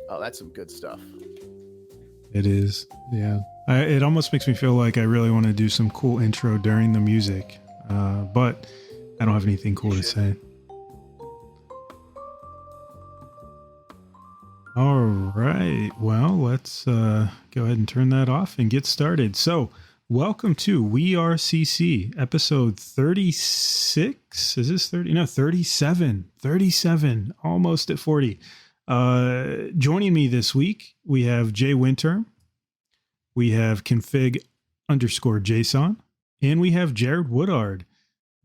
Oh, that's some good stuff. It is. Yeah. It almost makes me feel like I really want to do some cool intro during the music. But I don't have anything cool to say. All right. Well, let's go ahead and turn that off and get started. So, welcome to We Are CC, episode 36. Is this 30? No, 37. 37, almost at 40. Joining me this week, we have Jay Winter, we have config_JSON, and we have Jared Woodard.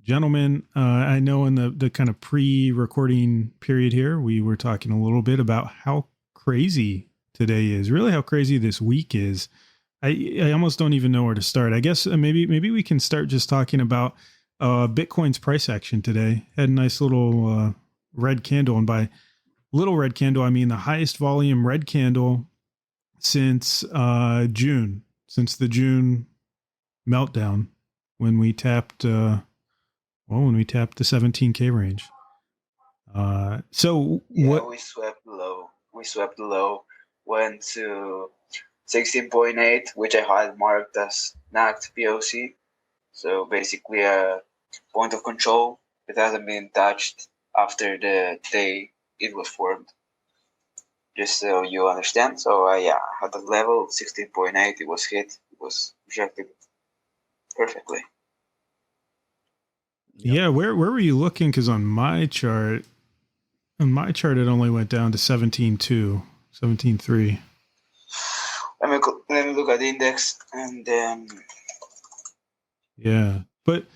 Gentlemen, I know in the kind of pre-recording period here, we were talking a little bit about how crazy today is, really how crazy this week is. I almost don't even know where to start. I guess maybe we can start just talking about Bitcoin's price action today. Had a nice little red candle, and by little red candle, I mean the highest volume red candle since June, since the June meltdown when we tapped the 17K range. So what? We swept low. Went to 16.8, which I had marked as NACT POC. So basically a point of control. It hasn't been touched after the day it was formed. Just so you understand. So I had the level 16.8. It was hit. It was rejected perfectly. Yeah, where were you looking? Because on my chart, it only went down to 17.2, 17.3. Let me look at the index and then. Yeah, but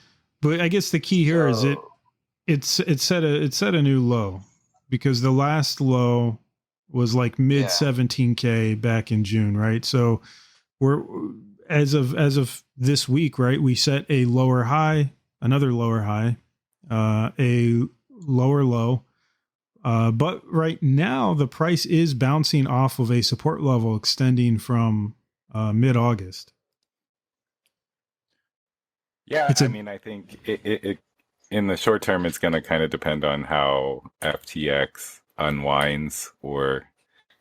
I guess the key here is it set a new low, because the last low was like mid 17K back in June, right? So we're as of this week, right? We set a lower high, another lower high, a lower low. But right now the price is bouncing off of a support level extending from mid-August. Yeah, I think it in the short term, it's going to kind of depend on how FTX unwinds, or,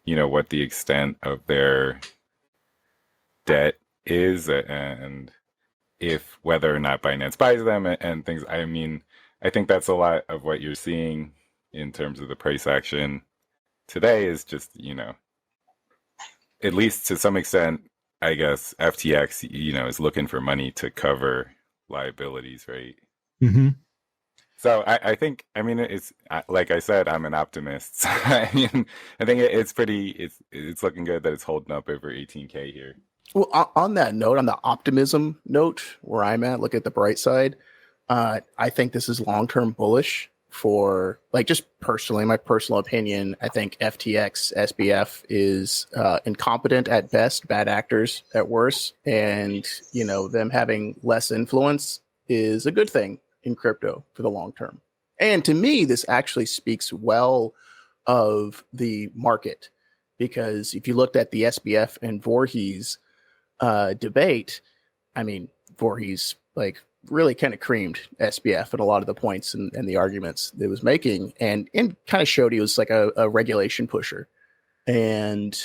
what the extent of their debt is, and whether or not Binance buys them and things. I think that's a lot of what you're seeing in terms of the price action today is just, at least to some extent, I guess FTX, is looking for money to cover liabilities, right? Mm-hmm. So I think, it's like I said, I'm an optimist. So, I think it's looking good that it's holding up over 18K here. Well, on that note, on the optimism note, where I'm at, look at the bright side. I think this is long-term bullish for, like, just personally, my personal opinion. I think FTX, SBF is incompetent at best, bad actors at worst. And, them having less influence is a good thing in crypto for the long term. And to me, this actually speaks well of the market, because if you looked at the SBF and Voorhees debate, Voorhees really kind of creamed SBF at a lot of the points and the arguments that it was making, and kind of showed he was like a regulation pusher. And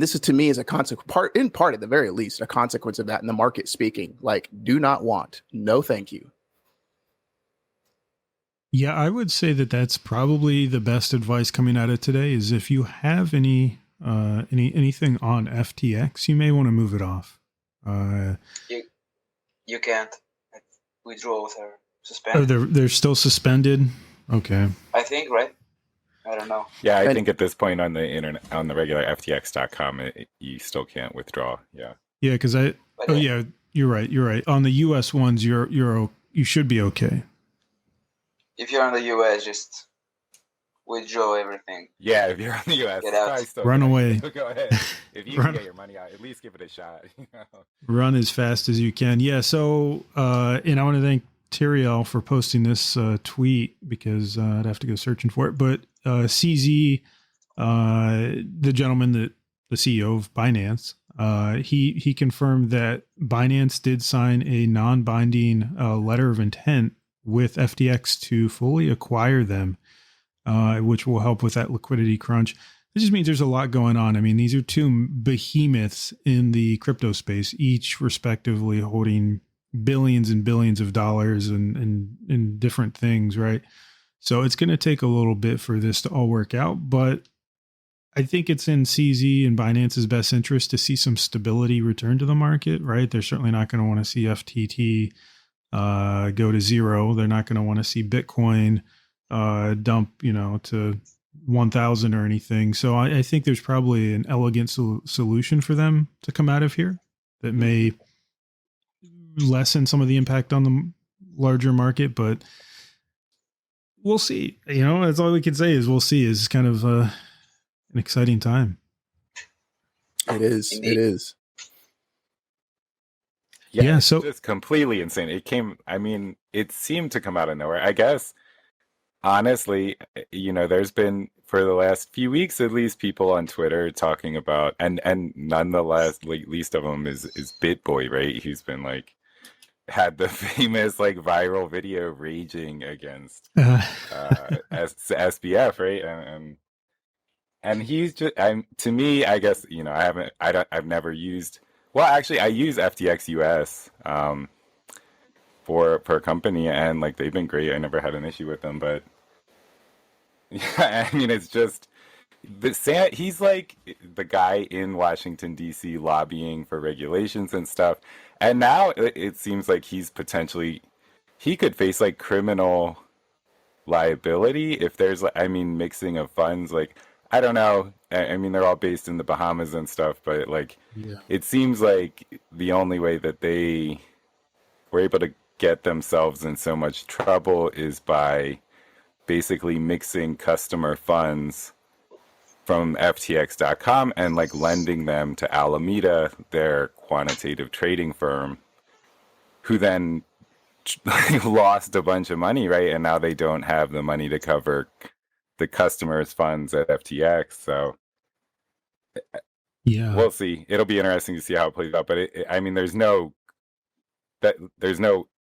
this is, to me, is a consequence, in part at the very least, a consequence of that, in the market speaking, like, do not want, no thank you. Yeah, I would say that that's probably the best advice coming out of today, is if you have anything on FTX, you may want to move it off. You can't withdraw or suspend. Oh, they're still suspended? Okay. I think, right? I don't know. Yeah, I think at this point on the internet, on the regular FTX.com, you still can't withdraw. Yeah. Yeah, because you're right. On the US ones, you should be okay. If you're on the US, just withdraw everything. Yeah, if you're on the US, get out. Run away. Go ahead. If you can get your money out, at least give it a shot. Run as fast as you can. Yeah. So, and I want to thank Tyriel for posting this tweet, because I'd have to go searching for it. But CZ, the gentleman the CEO of Binance, he confirmed that Binance did sign a non-binding letter of intent with FTX to fully acquire them, which will help with that liquidity crunch. It just means there's a lot going on. I mean, these are two behemoths in the crypto space, each respectively holding billions and billions of dollars and different things, right? So it's going to take a little bit for this to all work out, but I think it's in CZ and Binance's best interest to see some stability return to the market, right? They're certainly not going to want to see FTT go to zero. They're not going to want to see Bitcoin dump, to 1,000 or anything. So I think there's probably an elegant solution for them to come out of here that may lessen some of the impact on the larger market, but we'll see. That's all we can say is we'll see. Is kind of an exciting time. It is. Indeed. It is. Yeah, it's so just completely insane. It seemed to come out of nowhere. I guess, honestly, there's been, for the last few weeks at least, people on Twitter talking about, and nonetheless, least of them is BitBoy, right? He's been had the famous viral video raging against SBF, right? And he's just, to me, I guess, I've never used. Well, actually, I use FTX US for a company, and they've been great. I never had an issue with them, but yeah, it's just he's the guy in Washington D.C. lobbying for regulations and stuff, and now it seems like he could face criminal liability if there's mixing of funds. I don't know. They're all based in the Bahamas and stuff, but it seems like the only way that they were able to get themselves in so much trouble is by basically mixing customer funds from FTX.com and lending them to Alameda, their quantitative trading firm, who then lost a bunch of money, right? And now they don't have the money to cover the customers' funds at FTX. So yeah, we'll see. It'll be interesting to see how it plays out. But there's no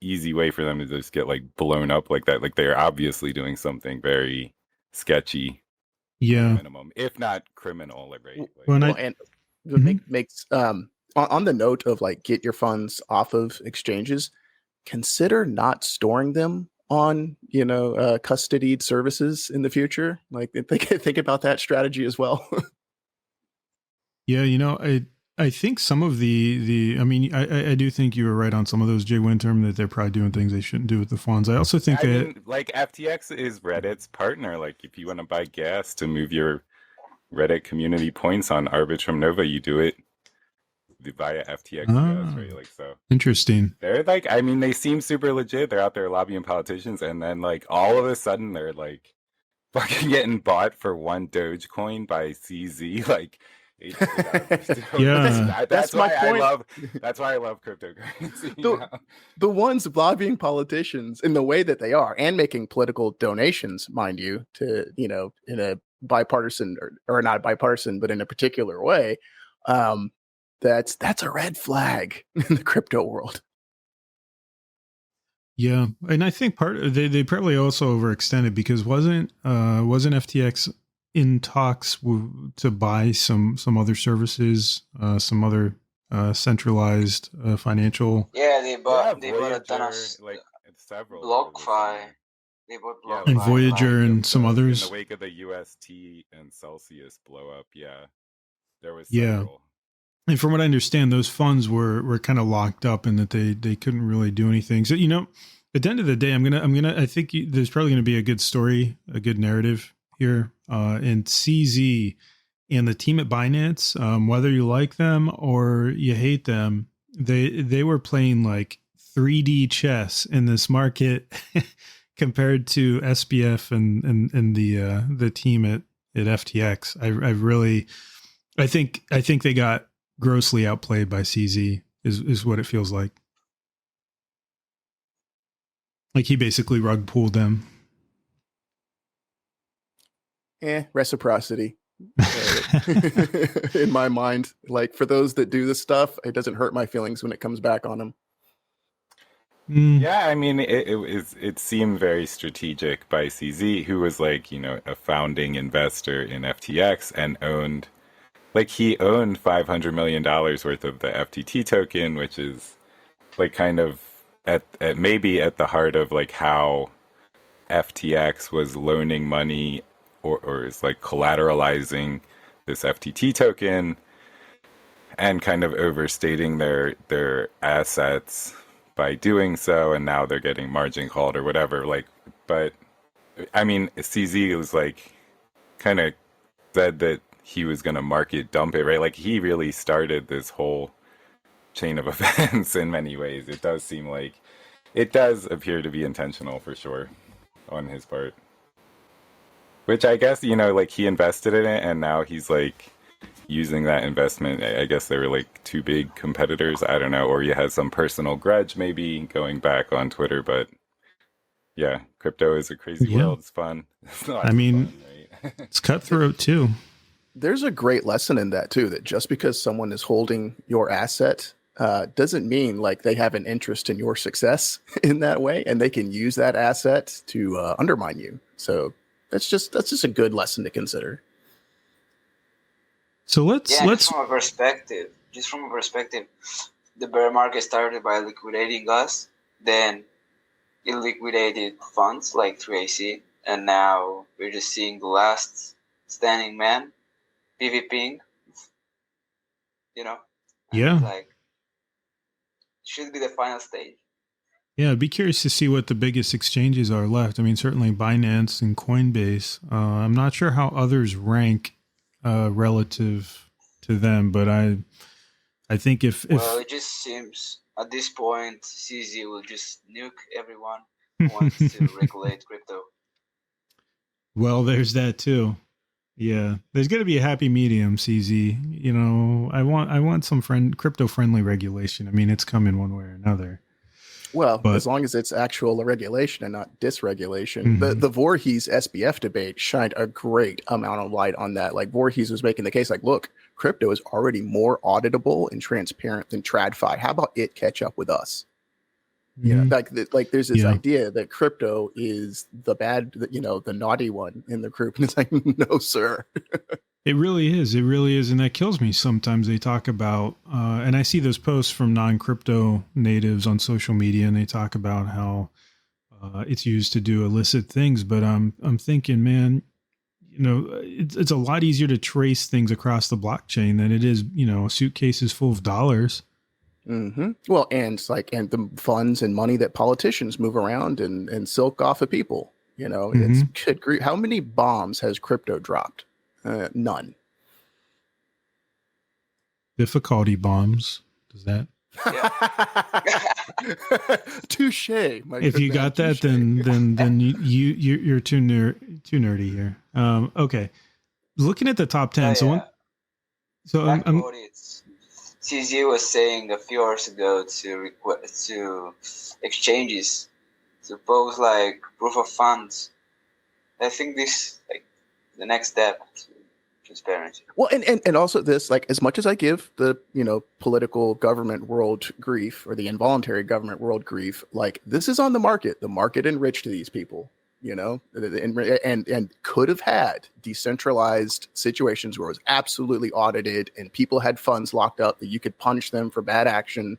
easy way for them to just get blown up like that. They're obviously doing something very sketchy. Yeah, minimum, if not criminal, right? And makes on the note of get your funds off of exchanges, consider not storing them on custodied services in the future. Think about that strategy as well. Yeah, I think some of I do think you were right on some of those, Jay Winterm, that they're probably doing things they shouldn't do with the funds. I also think FTX is Reddit's partner. If you want to buy gas to move your Reddit community points on Arbitrum Nova, you do it via FTX US, right? So interesting. They're they seem super legit. They're out there lobbying politicians, and then all of a sudden they're fucking getting bought for one Dogecoin by CZ. Yeah, that's my point. That's why I love cryptocurrency. The ones lobbying politicians in the way that they are, and making political donations, mind you, to in a bipartisan or not bipartisan, but in a particular way. That's a red flag in the crypto world. Yeah, and I think they probably also overextended, because wasn't FTX in talks to buy some other services, some other centralized financial. Yeah, they bought Voyager, a ton of several BlockFi. They bought BlockFi, and Voyager and some others. In the wake of the UST and Celsius blow up, there was several. Yeah. And from what I understand, those funds were kind of locked up, and that they couldn't really do anything. So at the end of the day, I think there's probably gonna be a good story, a good narrative here. And CZ and the team at Binance, whether you like them or you hate them, they were playing 3D chess in this market compared to SBF and the team at FTX. I think they got grossly outplayed by CZ is what it feels like. He basically rug pulled them. Reciprocity. In my mind, for those that do this stuff, it doesn't hurt my feelings when it comes back on them. Yeah, I mean, it seemed very strategic by CZ, who was like, a founding investor in FTX and he owned $500 million worth of the FTT token, which is like kind of at maybe at the heart of like how FTX was loaning money or is like collateralizing this FTT token and kind of overstating their assets by doing so, and now they're getting margin called or whatever. But I mean, CZ was like kind of said that he was going to market dump it, right? Like he really started this whole chain of events in many ways. It does seem like it does appear to be intentional for sure on his part. Which I guess, like he invested in it and now he's like using that investment. I guess they were like two big competitors. I don't know. Or he has some personal grudge maybe going back on Twitter. But yeah, crypto is a crazy world. It's fun. It's not fun, right? It's cutthroat too. There's a great lesson in that too, that just because someone is holding your asset doesn't mean like they have an interest in your success in that way, and they can use that asset to undermine you. So that's just a good lesson to consider. So let's just from a perspective, the bear market started by liquidating us, then it liquidated funds like 3AC, and now we're just seeing the last standing man, PvPing. Yeah. Like, should be the final stage. Yeah, I'd be curious to see what the biggest exchanges are left. I mean, certainly Binance and Coinbase. I'm not sure how others rank relative to them, but I think if it just seems at this point CZ will just nuke everyone who wants to regulate crypto. Well, there's that too. Yeah, there's got to be a happy medium, CZ. I want some crypto friendly regulation. I mean, it's coming one way or another. Well, as long as it's actual regulation and not dysregulation. Mm-hmm. The Voorhees SBF debate shined a great amount of light on that. Like Voorhees was making the case like, look, crypto is already more auditable and transparent than TradFi. How about it catch up with us? Mm-hmm. Like there's this idea that crypto is the bad, the naughty one in the group. And it's like, no, sir. It really is. It really is. And that kills me. Sometimes they talk about, and I see those posts from non-crypto natives on social media, and they talk about how it's used to do illicit things. But I'm thinking, man, it's a lot easier to trace things across the blockchain than it is, suitcases full of dollars. Mm-hmm. Well, and the funds and money that politicians move around and silk off of people. It's good grief. How many bombs has crypto dropped? None. Difficulty bombs. Does that? Touche. If you got that, then you're too nerdy here. Okay. Looking at the top 10. CZ was saying a few hours ago to exchanges to post like proof of funds. I think this the next step to transparency. Well, and also this, like, as much as I give the political government world grief or the involuntary government world grief, like this is on the market. The market enriched these people, and could have had decentralized situations where it was absolutely audited and people had funds locked up that you could punish them for bad action.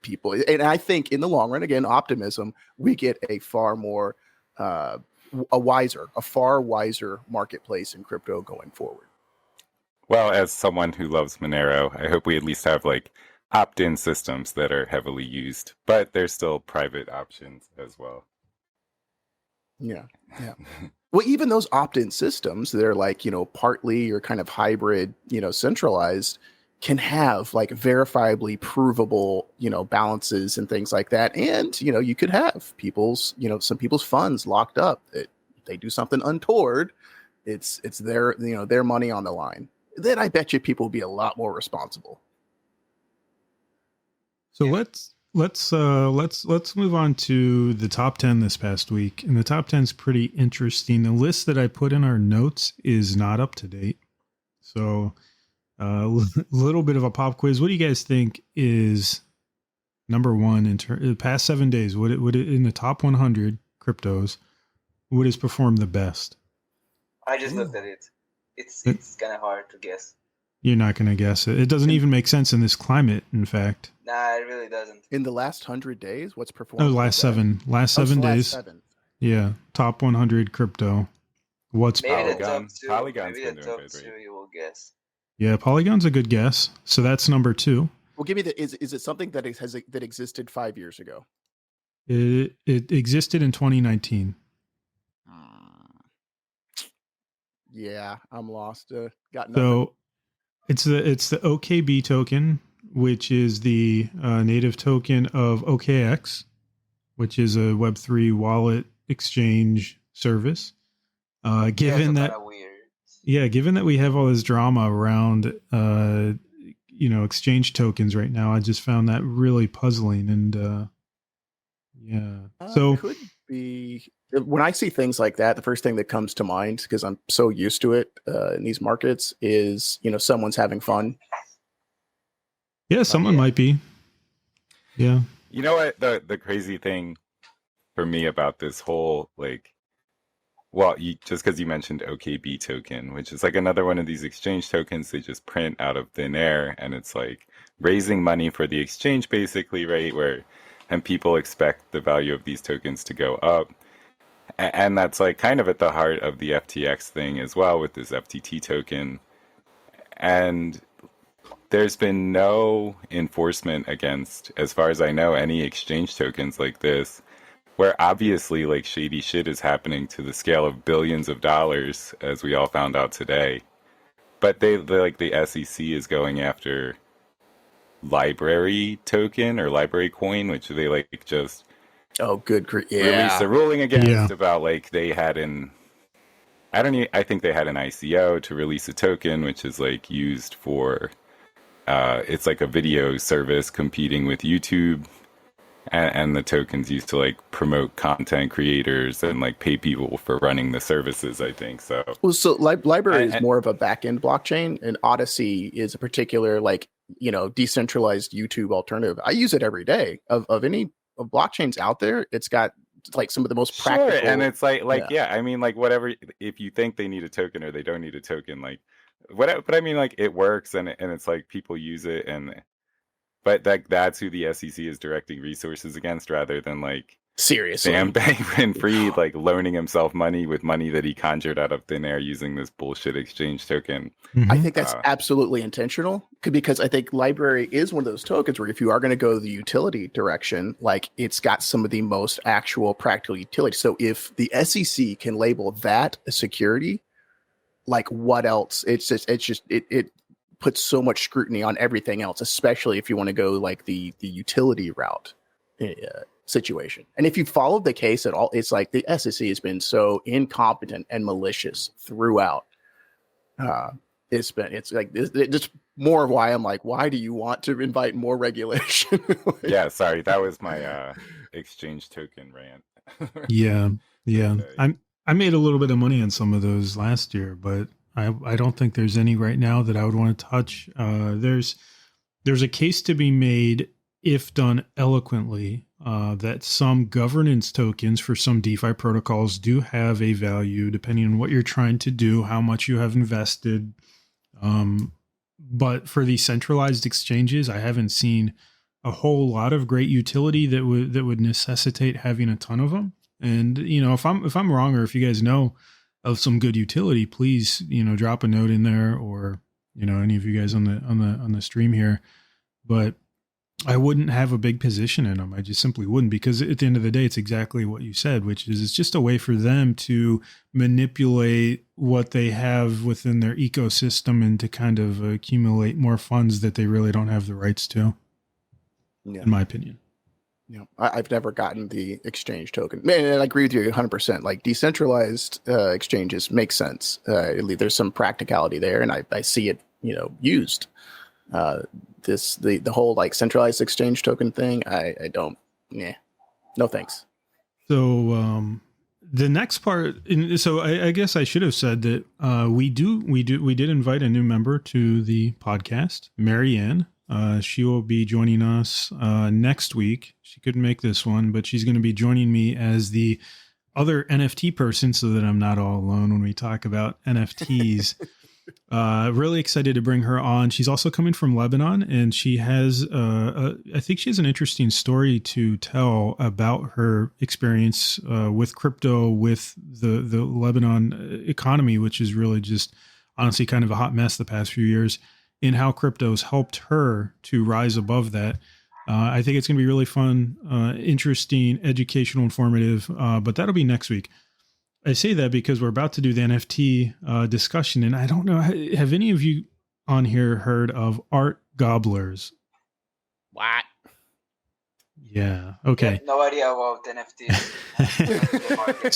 People, and I think in the long run, again, optimism, we get a far more a far wiser marketplace in crypto going forward. Well, as someone who loves Monero, I hope we at least have like opt-in systems that are heavily used, but there's still private options as well. Yeah. Well, even those opt-in systems, they're like, partly or kind of hybrid, centralized, can have like verifiably provable, balances and things like that. And, you could have some people's funds locked up that they do something untoward. It's their money on the line. Then I bet you people will be a lot more responsible. So let's move on to the top 10 this past week. And the top 10 is pretty interesting. The list that I put in our notes is not up to date. So a little bit of a pop quiz. What do you guys think is number one in the past 7 days, would it in the top 100 cryptos, what has performed the best? I just looked at it. It's kind of hard to guess. You're not going to guess it. It doesn't even make sense in this climate, in fact. Nah, it really doesn't. In the last 100 days, what's performed? Oh, last 7 days. 7. Yeah, top 100 crypto. What's Maybe the Polygon? top 2. Polygon's Maybe been the doing top good, 2 right? you will guess. Yeah, Polygon's a good guess. So that's number 2. Well, give me the. Is it something that that existed 5 years ago? It existed in 2019. Yeah, I'm lost. Got nothing. So it's the OKB token, which is the native token of OKX, which is a Web3 wallet exchange service. Given that, weird. yeah, given that we have all this drama around, exchange tokens right now, I just found that really puzzling. And so could be when I see things like that, the first thing that comes to mind, because I'm so used to it in these markets, is someone's having fun. Yeah, someone might be. Yeah. You know what? The crazy thing for me about this whole just because you mentioned OKB token, which is like another one of these exchange tokens they just print out of thin air, and it's like raising money for the exchange basically, right? And people expect the value of these tokens to go up. And that's like kind of at the heart of the FTX thing as well with this FTT token. And there's been no enforcement against, as far as I know, any exchange tokens like this, where obviously like shady shit is happening to the scale of billions of dollars, as we all found out today. But the SEC is going after LBRY token or LBRY coin, which they just released a ruling against about they had I think they had an ICO to release a token which is like used for it's like a video service competing with YouTube, and the tokens used to like promote content creators and like pay people for running the services, I think. So LBRY is more of a back-end blockchain, and Odyssey is a particular decentralized YouTube alternative. I use it every day. Of any of blockchains out there, it's got like some of the most practical. Sure, and it's I mean, like whatever. If you think they need a token or they don't need a token, like whatever. But I mean, like it works, and it's like people use it, but that's who the SEC is directing resources against, rather than like seriously Sam Bankman-Fried like loaning himself money with money that he conjured out of thin air using this bullshit exchange token. Mm-hmm. I think that's absolutely intentional, because I think LBRY is one of those tokens where if you are going to go the utility direction, like it's got some of the most actual practical utility. So if the SEC can label that a security, like what else? It puts so much scrutiny on everything else, especially if you want to go like the utility route situation. And if you followed the case at all, it's like the SEC has been so incompetent and malicious throughout. It's more of why I'm like, why do you want to invite more regulation? Yeah, sorry, that was my exchange token rant. Yeah. I made a little bit of money on some of those last year, but I don't think there's any right now that I would want to touch. There's a case to be made, if done eloquently, that some governance tokens for some DeFi protocols do have a value depending on what you're trying to do, how much you have invested. But for these centralized exchanges, I haven't seen a whole lot of great utility that would necessitate having a ton of them. And if I'm wrong, or if you guys know of some good utility, please drop a note in there, or any of you guys on the stream here. But I wouldn't have a big position in them. I just simply wouldn't, because at the end of the day, it's exactly what you said, which is it's just a way for them to manipulate what they have within their ecosystem and to kind of accumulate more funds that they really don't have the rights to, in my opinion. I've never gotten the exchange token. Man, and I agree with you 100%. Like decentralized exchanges make sense. There's some practicality there, and I see it, used. The whole like centralized exchange token thing, I don't. No thanks. So the next part, so I guess I should have said that we did invite a new member to the podcast, Marianne. She will be joining us next week. She couldn't make this one, but she's going to be joining me as the other NFT person so that I'm not all alone when we talk about NFTs. Really excited to bring her on. She's also coming from Lebanon, and she has, I think she has an interesting story to tell about her experience with crypto, with the Lebanon economy, which is really just honestly kind of a hot mess the past few years, and how crypto's helped her to rise above that. I think it's going to be really fun, interesting, educational, informative, but that'll be next week. I say that because we're about to do the NFT discussion, and I don't know, have any of you on here heard of art gobblers? What? Yeah. Okay. No idea about NFTs.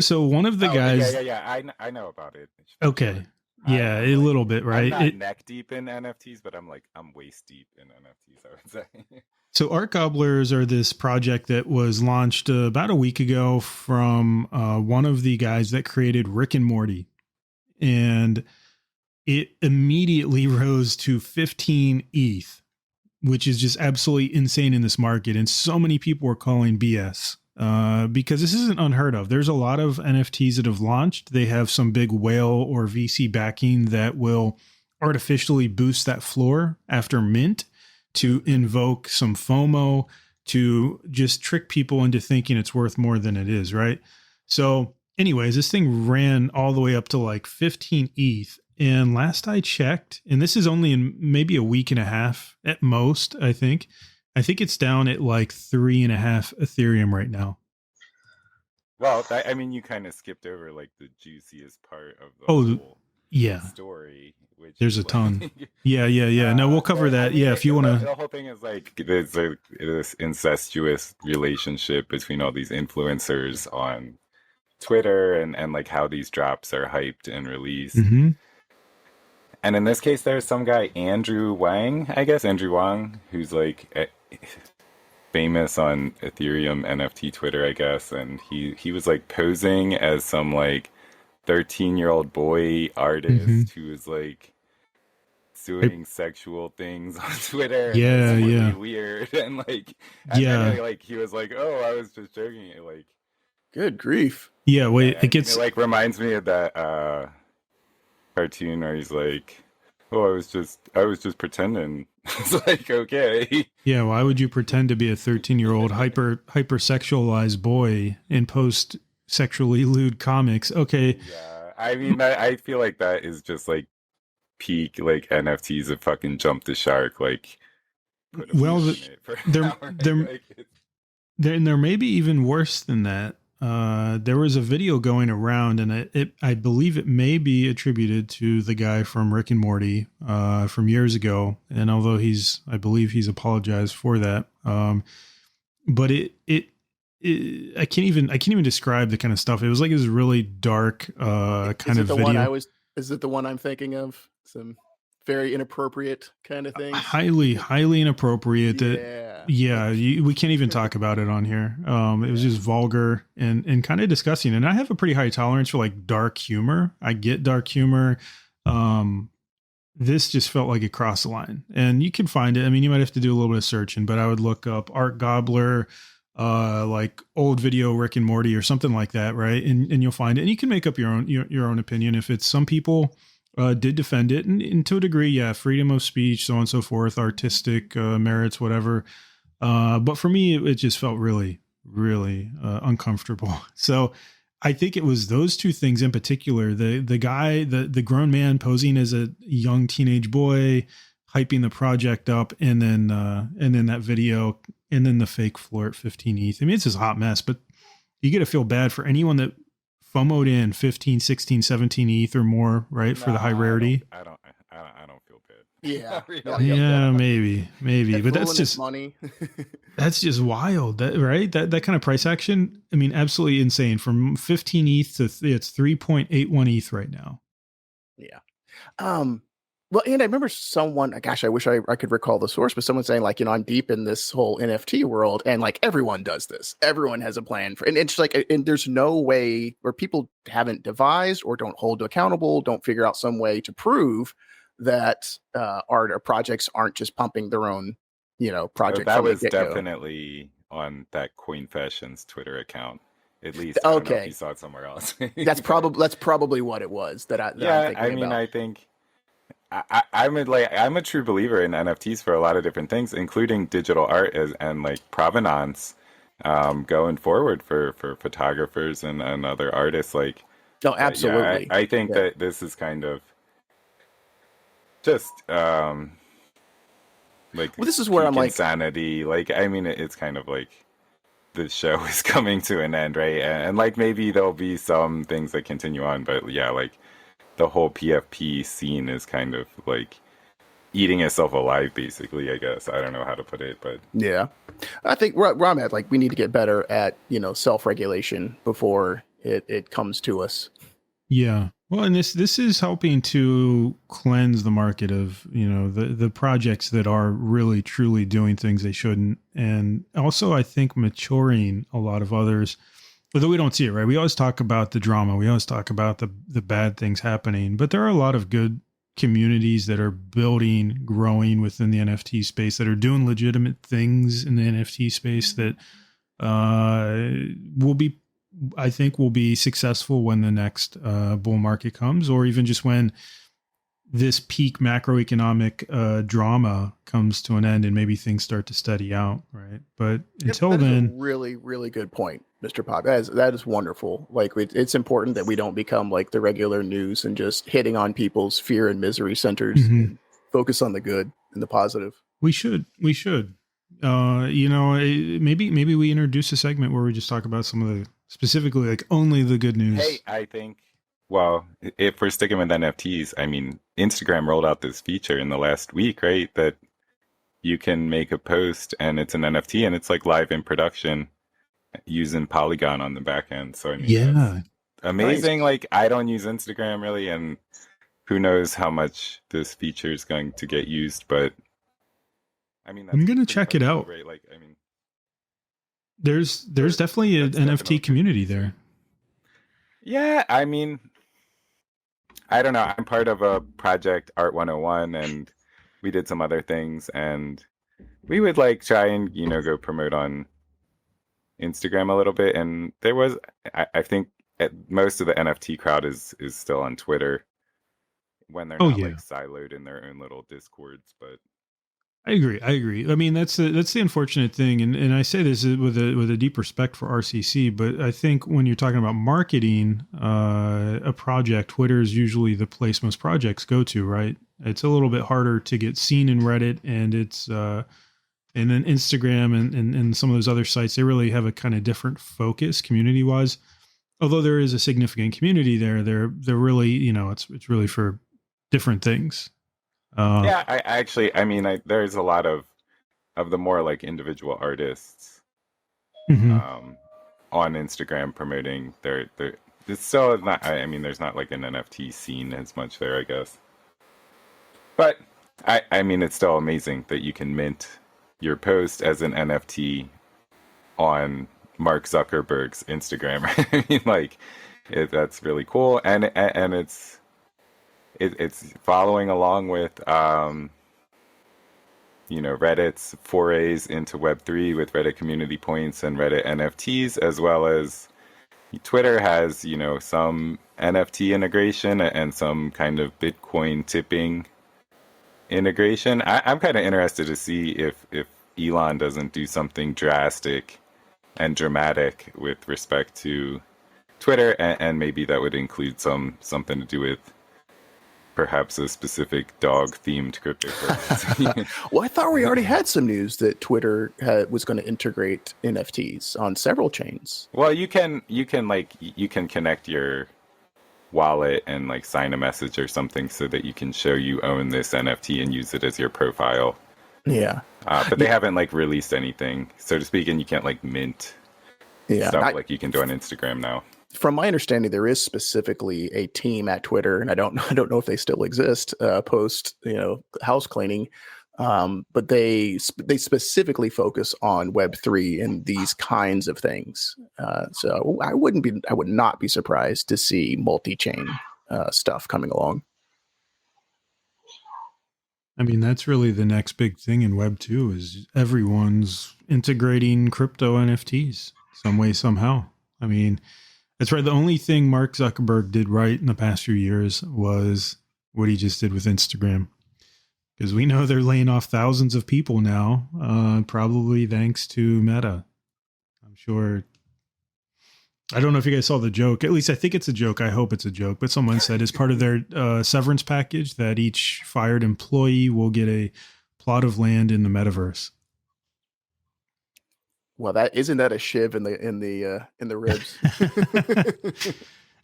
So one of the guys. Yeah. I know about it. Okay. Yeah, a little bit, right? I'm not neck deep in NFTs, but I'm waist deep in NFTs, I would say. So Art Gobblers are this project that was launched about a week ago from one of the guys that created Rick and Morty. And it immediately rose to 15 ETH, which is just absolutely insane in this market. And so many people were calling BS because this isn't unheard of. There's a lot of NFTs that have launched. They have some big whale or VC backing that will artificially boost that floor after mint, to invoke some FOMO, to just trick people into thinking it's worth more than it is, right? So anyways, this thing ran all the way up to like 15 ETH. And last I checked, and this is only in maybe a week and a half at most, I think it's down at like 3.5 Ethereum right now. Well, I mean, you kind of skipped over like the juiciest part of the whole story. Which there's a ton. Yeah. No, we'll cover that. Yeah, if you want to. The whole thing is like there's this incestuous relationship between all these influencers on Twitter and like how these drops are hyped and released. Mm-hmm. And in this case, there's some guy, Andrew Wang, who's like famous on Ethereum NFT Twitter, I guess. And he was like posing as some like 13-year-old boy artist who was like doing sexual things on Twitter. Yeah, and yeah. Weird. And like, then, like he was like, "Oh, I was just joking." Like, good grief. Yeah, wait, it like reminds me of that cartoon where he's like, "Oh, I was just pretending." It's like, okay. Yeah, why would you pretend to be a 13-year-old hypersexualized boy and post sexually lewd comics? Okay. Yeah, I mean, I feel like that is just like peak like NFTs have fucking jumped the shark. Like, well, there may be even worse than that. There was a video going around, and I believe it may be attributed to the guy from Rick and Morty from years ago. And although I believe he's apologized for that. But I can't even describe the kind of stuff. It was like this really dark kind of video. Is it the one I'm thinking of? Some very inappropriate kind of things. Highly inappropriate. We can't even talk about it on here. It was just vulgar and kind of disgusting. And I have a pretty high tolerance for like dark humor. I get dark humor. This just felt like it crossed the line, and you can find it. I mean, you might have to do a little bit of searching, but I would look up Art Gobbler, like old video Rick and Morty or something like that, right? And you'll find it, and you can make up your own opinion. If it's some people did defend it, and to a degree, yeah, freedom of speech, so on and so forth, artistic merits, whatever. But for me, it just felt really, really uncomfortable. So I think it was those two things in particular: the guy, the grown man posing as a young teenage boy, hyping the project up, and then that video, and then the fake floor at 15 ETH. I mean, it's just a hot mess, but you get to feel bad for anyone that FOMO'd in 15, 16, 17 ETH or more, right? For the high rarity. I don't feel bad. Yeah. Yeah, maybe. But that's just money. that's just wild. Right? That kind of price action. I mean, absolutely insane. From 15 ETH to it's 3.81 ETH right now. Yeah. Well, and I remember someone, gosh, I wish I could recall the source, but someone saying like, I'm deep in this whole NFT world, and like everyone does this. Everyone has a plan for, and it's like, and there's no way where people haven't devised or don't hold accountable, don't figure out some way to prove that art or projects aren't just pumping their own, project That from the was get-go. definitely on that Queen Fashions Twitter account. At least I don't know if you Okay, saw it somewhere else. that's But probably what it was that I'm yeah, thinking I mean, about. I think I'm a true believer in NFTs for a lot of different things, including digital art and like provenance, going forward for photographers and other artists. Like, No, but yeah, absolutely. I think Yeah. that this is kind of just like Well, this is where I'm peak like, insanity. Like, I mean, it's kind of like the show is coming to an end, right? And like maybe there'll be some things that continue on, but yeah, like the whole PFP scene is kind of like eating itself alive, basically. I guess I don't know how to put it, but yeah, I think where I'm at, like, we need to get better at, self-regulation before it comes to us. Yeah. Well, and this is helping to cleanse the market of, the projects that are really truly doing things they shouldn't. And also I think maturing a lot of others, although we don't see it, right? We always talk about the drama. We always talk about the bad things happening, but there are a lot of good communities that are building, growing within the NFT space, that are doing legitimate things in the NFT space that will be, I think, will be successful when the next bull market comes, or even just when this peak macroeconomic drama comes to an end and maybe things start to steady out, right? But until That is a then, really, really good point, Mr. Pop. That is wonderful. Like, it's important that we don't become like the regular news and just hitting on people's fear and misery centers. Mhm. And focus on the good and the positive. we should. Maybe we introduce a segment where we just talk about some of the, specifically like only the good news. hey, I think, well, if we're sticking with NFTs, I mean, Instagram rolled out this feature in the last week, right? That you can make a post and it's an NFT and it's like live in production using Polygon on the back end. So, I mean, that's Yeah. amazing. Like, I don't use Instagram really, and who knows how much this feature is going to get used, but I mean, that's I'm gonna pretty check it fucking out. cool, right? Like, I mean, There's definitely an that's definitely NFT community there. yeah, I mean, I don't know. I'm part of a project, Art 101, and we did some other things, and we would like try and, go promote on Instagram a little bit. And there was, I think, most of the NFT crowd is still on Twitter when they're Oh not yeah. like siloed in their own little discords. But I agree. I mean, that's the unfortunate thing, and I say this with a deep respect for RCC, but I think when you're talking about marketing a project, Twitter is usually the place most projects go to, right? It's a little bit harder to get seen in Reddit, and it's and then Instagram and some of those other sites, they really have a kind of different focus community wise. Although there is a significant community there, they're really, it's really for different things. yeah, I actually, I mean, there's a lot of the more like individual artists Mhm. on Instagram promoting their. It's still not. I mean, there's not like an NFT scene as much there, I guess. But I mean, it's still amazing that you can mint your post as an NFT on Mark Zuckerberg's Instagram. I mean, like, that's really cool, and it's following along with Reddit's forays into Web3 with Reddit community points and Reddit NFTs, as well as Twitter has, some NFT integration and some kind of Bitcoin tipping integration. I'm kind of interested to see if Elon doesn't do something drastic and dramatic with respect to Twitter, and maybe that would include something to do with perhaps a specific dog-themed cryptocurrency. Well, I thought we already had some news that Twitter was going to integrate NFTs on several chains. Well, you can connect your wallet and like sign a message or something so that you can show you own this NFT and use it as your profile. Yeah. But they haven't like released anything, so to speak, and you can't like mint stuff like you can do on Instagram now. From my understanding, there is specifically a team at Twitter, and I don't know if they still exist post house cleaning, but they specifically focus on Web3 and these kinds of things. So I would not be surprised to see multi-chain stuff coming along. I mean, that's really the next big thing in Web 2 is everyone's integrating crypto NFTs some way, somehow. I mean, that's right. The only thing Mark Zuckerberg did right in the past few years was what he just did with Instagram. Because we know they're laying off thousands of people now, probably thanks to Meta. I'm sure. I don't know if you guys saw the joke. At least I think it's a joke. I hope it's a joke. But someone said as part of their severance package that each fired employee will get a plot of land in the metaverse. Well, that isn't that a shiv in the ribs?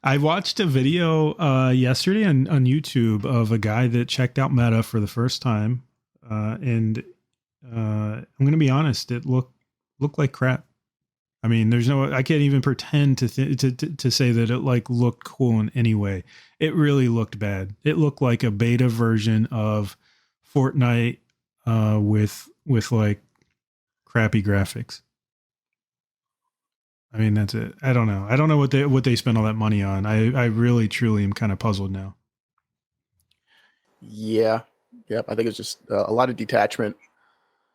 I watched a video yesterday on YouTube of a guy that checked out Meta for the first time, and I'm going to be honest, it looked like crap. I mean, I can't even pretend to say that it like looked cool in any way. It really looked bad. It looked like a beta version of Fortnite with like crappy graphics. I mean, that's it. I don't know. I don't know what they spent all that money on. I really truly am kind of puzzled now. Yeah. Yep. I think it's just a lot of detachment.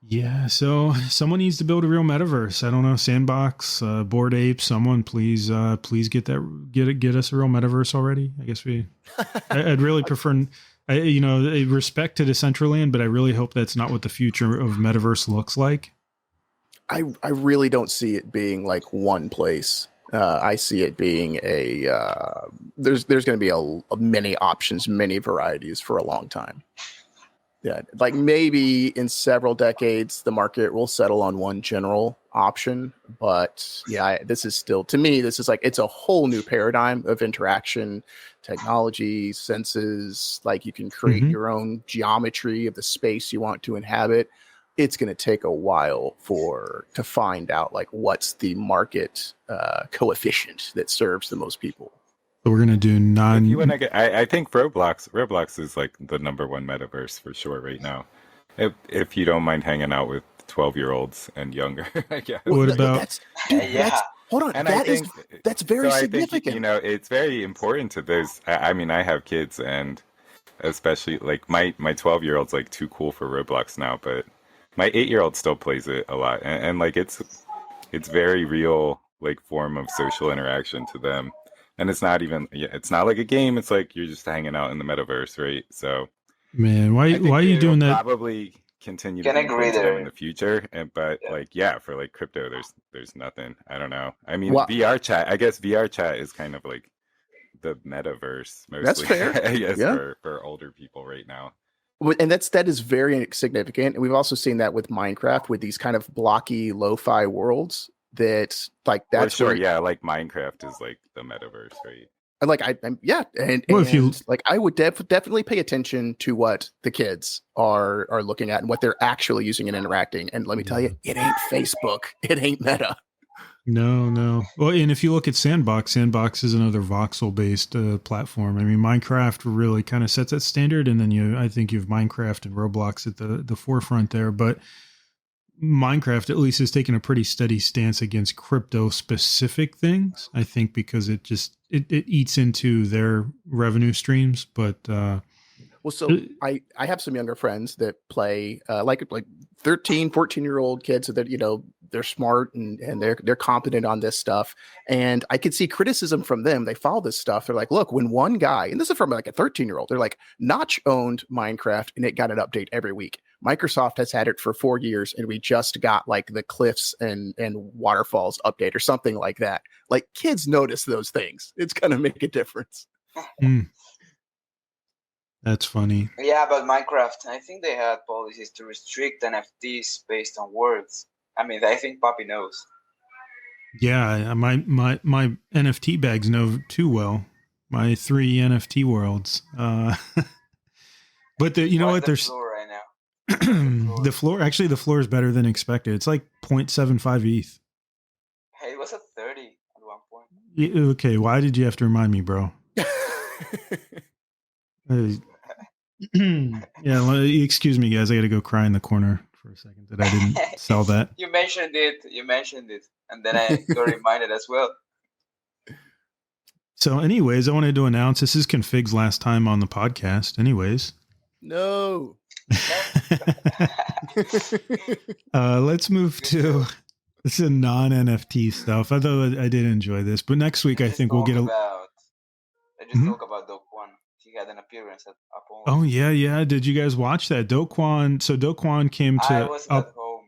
Yeah, so someone needs to build a real metaverse. I don't know, Sandbox, Bored Ape, someone please get us a real metaverse already. I guess I'd really prefer, respect to Decentraland, but I really hope that's not what the future of metaverse looks like. I really don't see it being like one place. I see it being there's going to be a many options, many varieties for a long time. Yeah, like maybe in several decades, the market will settle on one general option. But yeah, this is still, to me, this is like, it's a whole new paradigm of interaction, technology, senses. Like you can create your own geometry of the space you want to inhabit. It's going to take a while to find out like what's the market coefficient that serves the most people. So we're gonna do If you want to get, I think Roblox is like the number one metaverse for sure right now. If you don't mind hanging out with 12-year-olds and younger, I guess. What about? Hold on, and that's very significant. I think, it's very important to those. I mean, I have kids, and especially like my 12-year-old's like too cool for Roblox now, but my 8-year-old still plays it a lot, and like it's very real like form of social interaction to them. And it's not like a game. It's like you're just hanging out in the metaverse, right? So, man, why are you doing that? Probably continue to agree there in the future, but for like crypto, there's nothing. I don't know. I mean, VR chat. I guess VR chat is kind of like the metaverse mostly. That's fair. I guess for older people right now. And that is very significant. And we've also seen that with Minecraft, with these kind of blocky lo-fi worlds. That's like that's sure, like Minecraft is like the metaverse, right? And like I would definitely pay attention to what the kids are looking at and what they're actually using and interacting. And let me tell you, it ain't Facebook, it ain't Meta. No. Well, and if you look at Sandbox is another voxel-based platform. I mean, Minecraft really kind of sets that standard, and then I think you have Minecraft and Roblox at the forefront there, but Minecraft at least has taken a pretty steady stance against crypto specific things, I think, because it eats into their revenue streams. But I have some younger friends that play like 13, 14-year-old kids that, they're smart and they're competent on this stuff. And I could see criticism from them. They follow this stuff. They're like, look, when one guy, and this is from like a 13-year-old, they're like, Notch owned Minecraft and it got an update every week. Microsoft has had it for 4 years and we just got like the cliffs and waterfalls update or something like that. Like kids notice those things. It's going to make a difference. That's funny. Yeah, but Minecraft, I think they had policies to restrict NFTs based on words. I mean, I think Poppy knows. Yeah, my NFT bags know too well. My 3 NFT worlds. But there's floor right now. the floor is better than expected. It's like 0.75 ETH. Hey, it was at 30 at one point. Yeah, okay, why did you have to remind me, bro? Yeah, excuse me, guys. I got to go cry in the corner for a second that I didn't sell that. You mentioned it, and then I got reminded as well. So anyways, I wanted to announce this is Config's last time on the podcast. Anyways, No. Let's move to this is non-NFT stuff. Although I did enjoy this, but next week I think we'll get a. I just talk about Do Kwon. He had an appearance at Uphold. Oh yeah. Did you guys watch that? Do Kwon. So Do Kwon came to I was at home.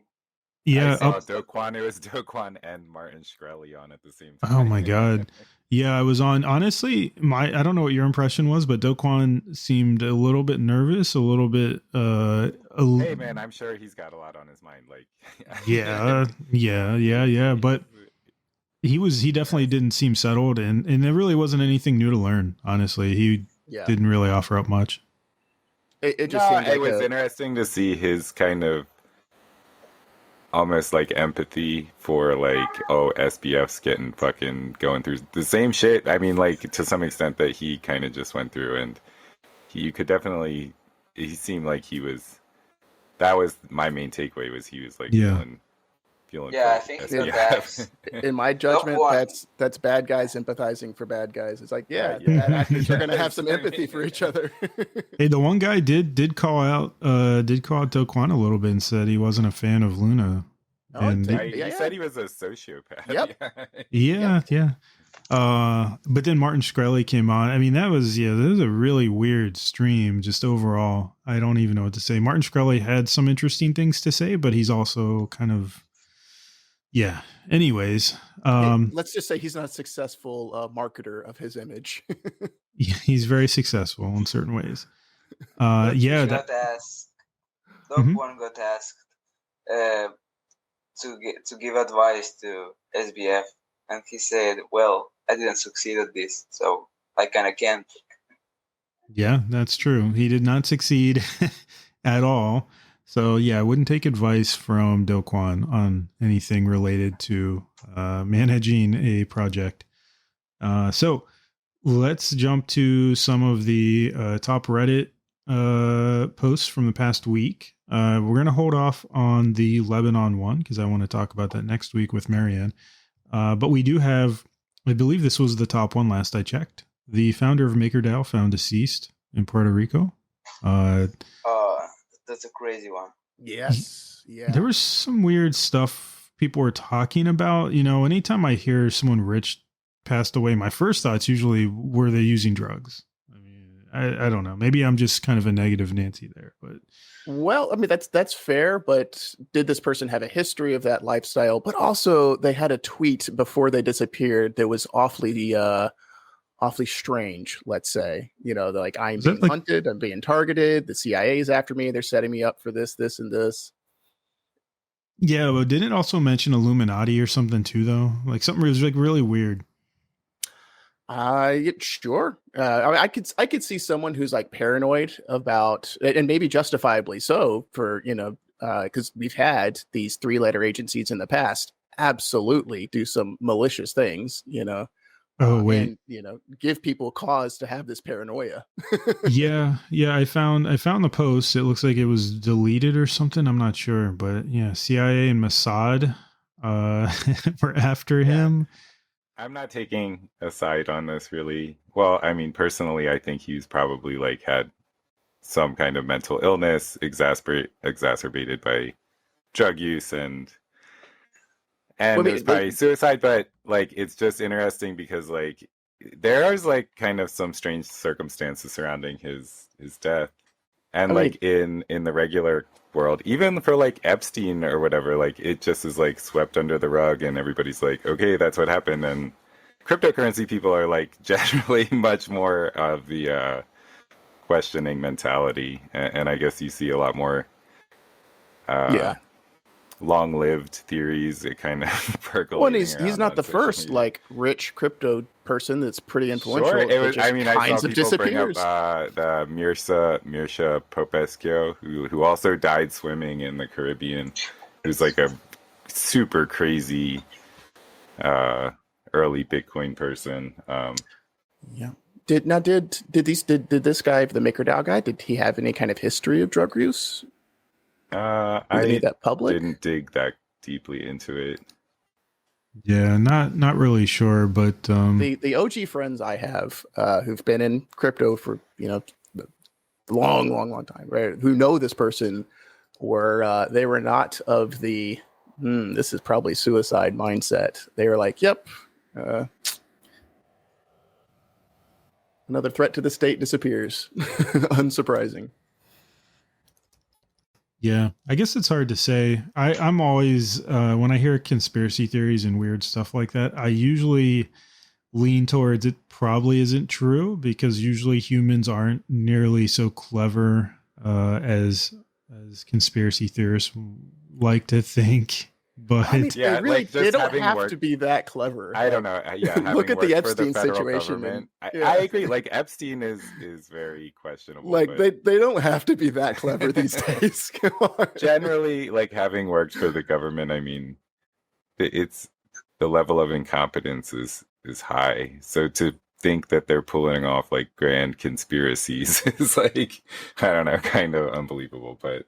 Yeah, I saw Do Kwon. It was Do Kwon and Martin Shkreli on at the same time. Oh my god. Yeah, I was on. Honestly, I don't know what your impression was, but Do Kwon seemed a little bit nervous, a little bit. Hey man, I'm sure he's got a lot on his mind. Like, yeah. But he definitely didn't seem settled, and there really wasn't anything new to learn. Honestly, he didn't really offer up much. It just seemed like it was interesting to see his kind of almost like empathy for like, oh, SBF's getting fucking going through the same shit. I mean, like to some extent that he kind of just went through, and he seemed like he was. That was my main takeaway. Was he was like feeling. Yeah, I think SBF. In my judgment, that's bad guys empathizing for bad guys. It's like, bad actors are gonna have some empathy for each other. Hey, the one guy did call out Do Kwon a little bit and said he wasn't a fan of Luna. He said he was a sociopath. Yep. Yeah. But then Martin Shkreli came on. I mean, that was a really weird stream. Just overall, I don't even know what to say. Martin Shkreli had some interesting things to say, but he's also kind of. Yeah. Anyways, let's just say he's not a successful marketer of his image. He's very successful in certain ways. One got asked to give advice to SBF, and he said, "Well, I didn't succeed at this, so I kind of can't." Yeah, that's true. He did not succeed at all. So yeah, I wouldn't take advice from Do Kwon on anything related to managing a project. So let's jump to some of the top Reddit posts from the past week. We're going to hold off on the Lebanon one because I want to talk about that next week with Marianne. But we do have, I believe this was the top one last I checked. The founder of MakerDAO found deceased in Puerto Rico. That's a crazy one. Yes. Yeah. There was some weird stuff people were talking about. You know, anytime I hear someone rich passed away, my first thoughts usually were they using drugs. I mean, I don't know. Maybe I'm just kind of a negative Nancy there, but. Well, I mean, that's fair, but did this person have a history of that lifestyle? But also they had a tweet before they disappeared that was awfully strange, let's say. You know, they're like, I'm being hunted, I'm being targeted, the CIA is after me, they're setting me up for this, and this. Yeah, but didn't it also mention Illuminati or something too, though? Like something was like really weird. Sure. I mean, I could see someone who's like paranoid about, and maybe justifiably so, for, you know, because we've had these 3-letter agencies in the past absolutely do some malicious things, you know. Oh wait, and, you know, give people cause to have this paranoia. yeah. I found the post. It looks like it was deleted or something. I'm not sure, but yeah, CIA and Mossad were after him. I'm not taking a side on this really. Well, I mean, personally, I think he's probably like had some kind of mental illness exacerbated by drug use and there's probably suicide, but like it's just interesting because like there is like kind of some strange circumstances surrounding his death. And like in the regular world, even for like Epstein or whatever, like it just is like swept under the rug and everybody's like, okay, that's what happened. And cryptocurrency people are like generally much more of the questioning mentality. And I guess you see a lot more long-lived theories. It kind of percolating. Well, he's not the first like rich crypto person that's pretty influential. Sure, it was. I mean, I saw people bring up the Mircea Popescu, who also died swimming in the Caribbean. Who's like a super crazy early Bitcoin person. Yeah. Did this guy, the MakerDAO guy, did he have any kind of history of drug use? I that public? Didn't dig that deeply into it. Yeah, not really sure, but the OG friends I have who've been in crypto for, you know, long time, right? Who know this person, were they were not of the this is probably suicide mindset. They were like, yep, another threat to the state disappears. Unsurprising. Yeah, I guess it's hard to say. I'm always, when I hear conspiracy theories and weird stuff like that, I usually lean towards it probably isn't true, because usually humans aren't nearly so clever as conspiracy theorists like to think. But I mean, Yeah, like, they just don't having have worked- to be that clever. I don't know. Yeah, Look having at the worked for Epstein federal situation. government, Yeah. I agree. Like, Epstein is very questionable. Like but they don't have to be that clever these days. Come on. generally, like, having worked for the government, I mean, it's the level of incompetence is high. So to think that they're pulling off like grand conspiracies is like, I don't know, kind of unbelievable. But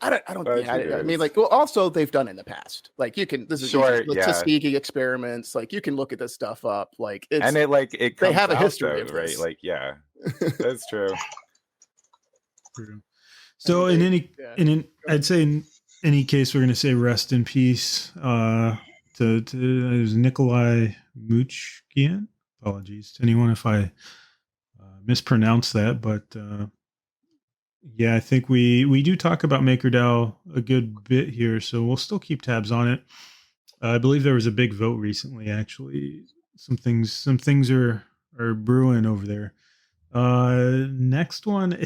I don't. But Yeah, it I mean, is. like, well, also they've done in the past. Like, you can. This is Sure, the yeah. Tuskegee experiments. Like, you can look at this stuff up. Like, it's and it they comes have a out, history though, of right? this. Like, yeah, that's true. true. So I mean, in I'd say in any case, we're going to say rest in peace to it was Nikolai Muchkian. Apologies to anyone if I mispronounce that, but yeah, I think we do talk about MakerDAO a good bit here, so we'll still keep tabs on it. I believe there was a big vote recently. Actually, some things are brewing over there. Next one.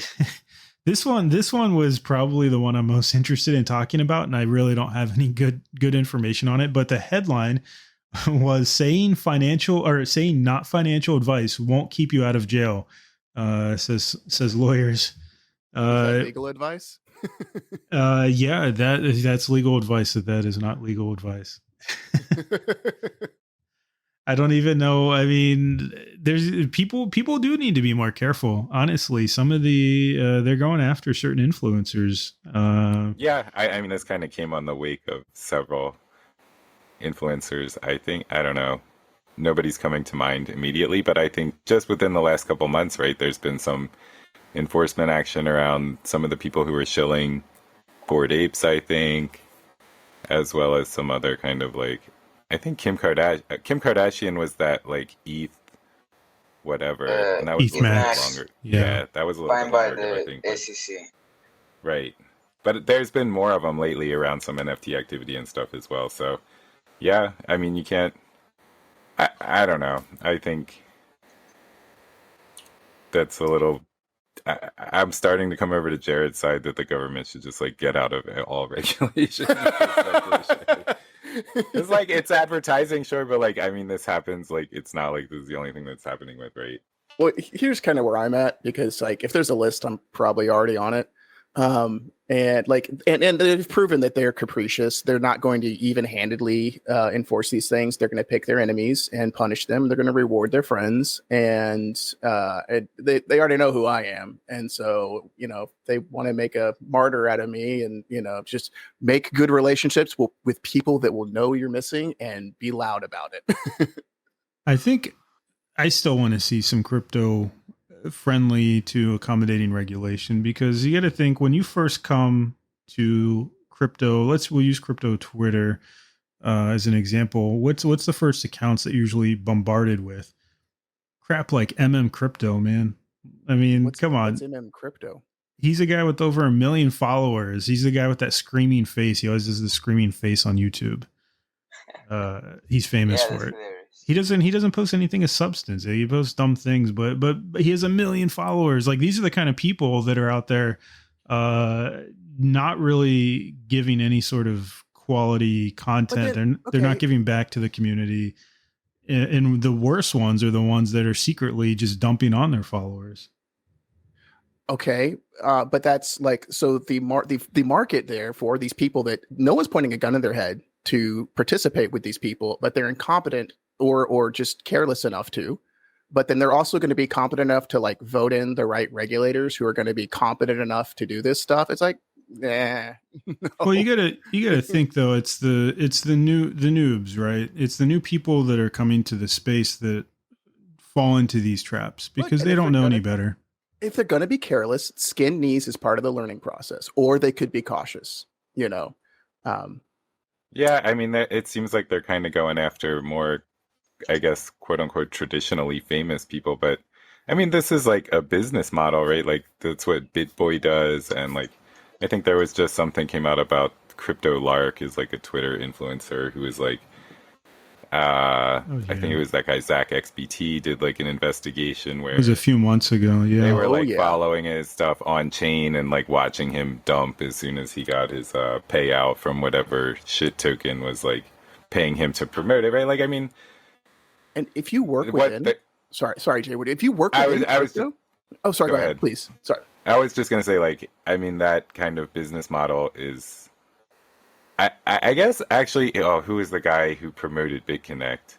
This one was probably the one I'm most interested in talking about, and I really don't have any good information on it. But the headline was saying not financial advice won't keep you out of jail. Says lawyers. is that legal advice? Yeah, that's legal advice. That is not legal advice. I don't even know. I mean, there's people do need to be more careful. Honestly, some of the they're going after certain influencers. Yeah, I mean, this kind of came on the wake of several influencers. I think, I don't know, nobody's coming to mind immediately, but I think just within the last couple months, right, there's been some enforcement action around some of the people who were shilling Bored Apes, I think, as well as some other kind of like, I think Kim Kardashian was that like ETH whatever, and that was ETH a little bit Max. longer. Yeah. That was a little Fine bit by longer, I the think. But, SEC. right, but there's been more of them lately around some NFT activity and stuff as well. So yeah, I mean, you can't. I don't know. I think that's a little. I'm starting to come over to Jared's side that the government should just like get out of all regulation. It's like, it's advertising, sure, but like, I mean, this happens. Like, it's not like this is the only thing that's happening with, right? Well, here's kind of where I'm at, because like if there's a list, I'm probably already on it. And they've proven that they're capricious. They're not going to even-handedly enforce these things. They're going to pick their enemies and punish them. They're going to reward their friends, and they already know who I am. And so, if they want to make a martyr out of me, and just make good relationships with people that will know you're missing and be loud about it. I think I still want to see some crypto friendly to accommodating regulation, because you got to think, when you first come to crypto, we'll use crypto Twitter as an example. What's the first accounts that you're usually bombarded with? Crap like Crypto, man. I mean, come on. What's Crypto? He's a guy with over 1 million followers. He's the guy with that screaming face. He always does the screaming face on YouTube. He's famous for it. Hilarious. He doesn't post anything of substance. He posts dumb things, but he has 1 million followers. Like, these are the kind of people that are out there, not really giving any sort of quality content. They're not giving back to the community. And the worst ones are the ones that are secretly just dumping on their followers. Okay, but that's like, so the market there for these people that no one's pointing a gun in their head to participate with these people, but they're incompetent or just careless enough to. But then they're also going to be competent enough to like vote in the right regulators who are going to be competent enough to do this stuff. It's like, no. Well, you gotta think though. It's the noobs, right? It's the new people that are coming to the space that fall into these traps because they don't know any better. if they're going to be careless, skin knees is part of the learning process, or they could be cautious, you know. Um, Yeah, I mean, it seems like they're kind of going after more, I guess, quote unquote, traditionally famous people. But I mean, this is like a business model, right? Like that's what BitBoy does. And like, I think there was just something came out about Crypto Lark is like a Twitter influencer who is like, Oh I think it yeah, was that guy, Zach XBT, did like an investigation it was where a few months ago. they Yeah. were Oh, like yeah. following his stuff on chain and like watching him dump as soon as he got his payout from whatever shit token was like paying him to promote it, right? Like, I mean, and if you work what within, sorry, Jay, if you work I within was just crypto, oh, sorry, go go ahead, ahead. please. Sorry. I was just gonna say, like, I mean, that kind of business model is, I guess actually, oh, who is the guy who promoted BitConnect?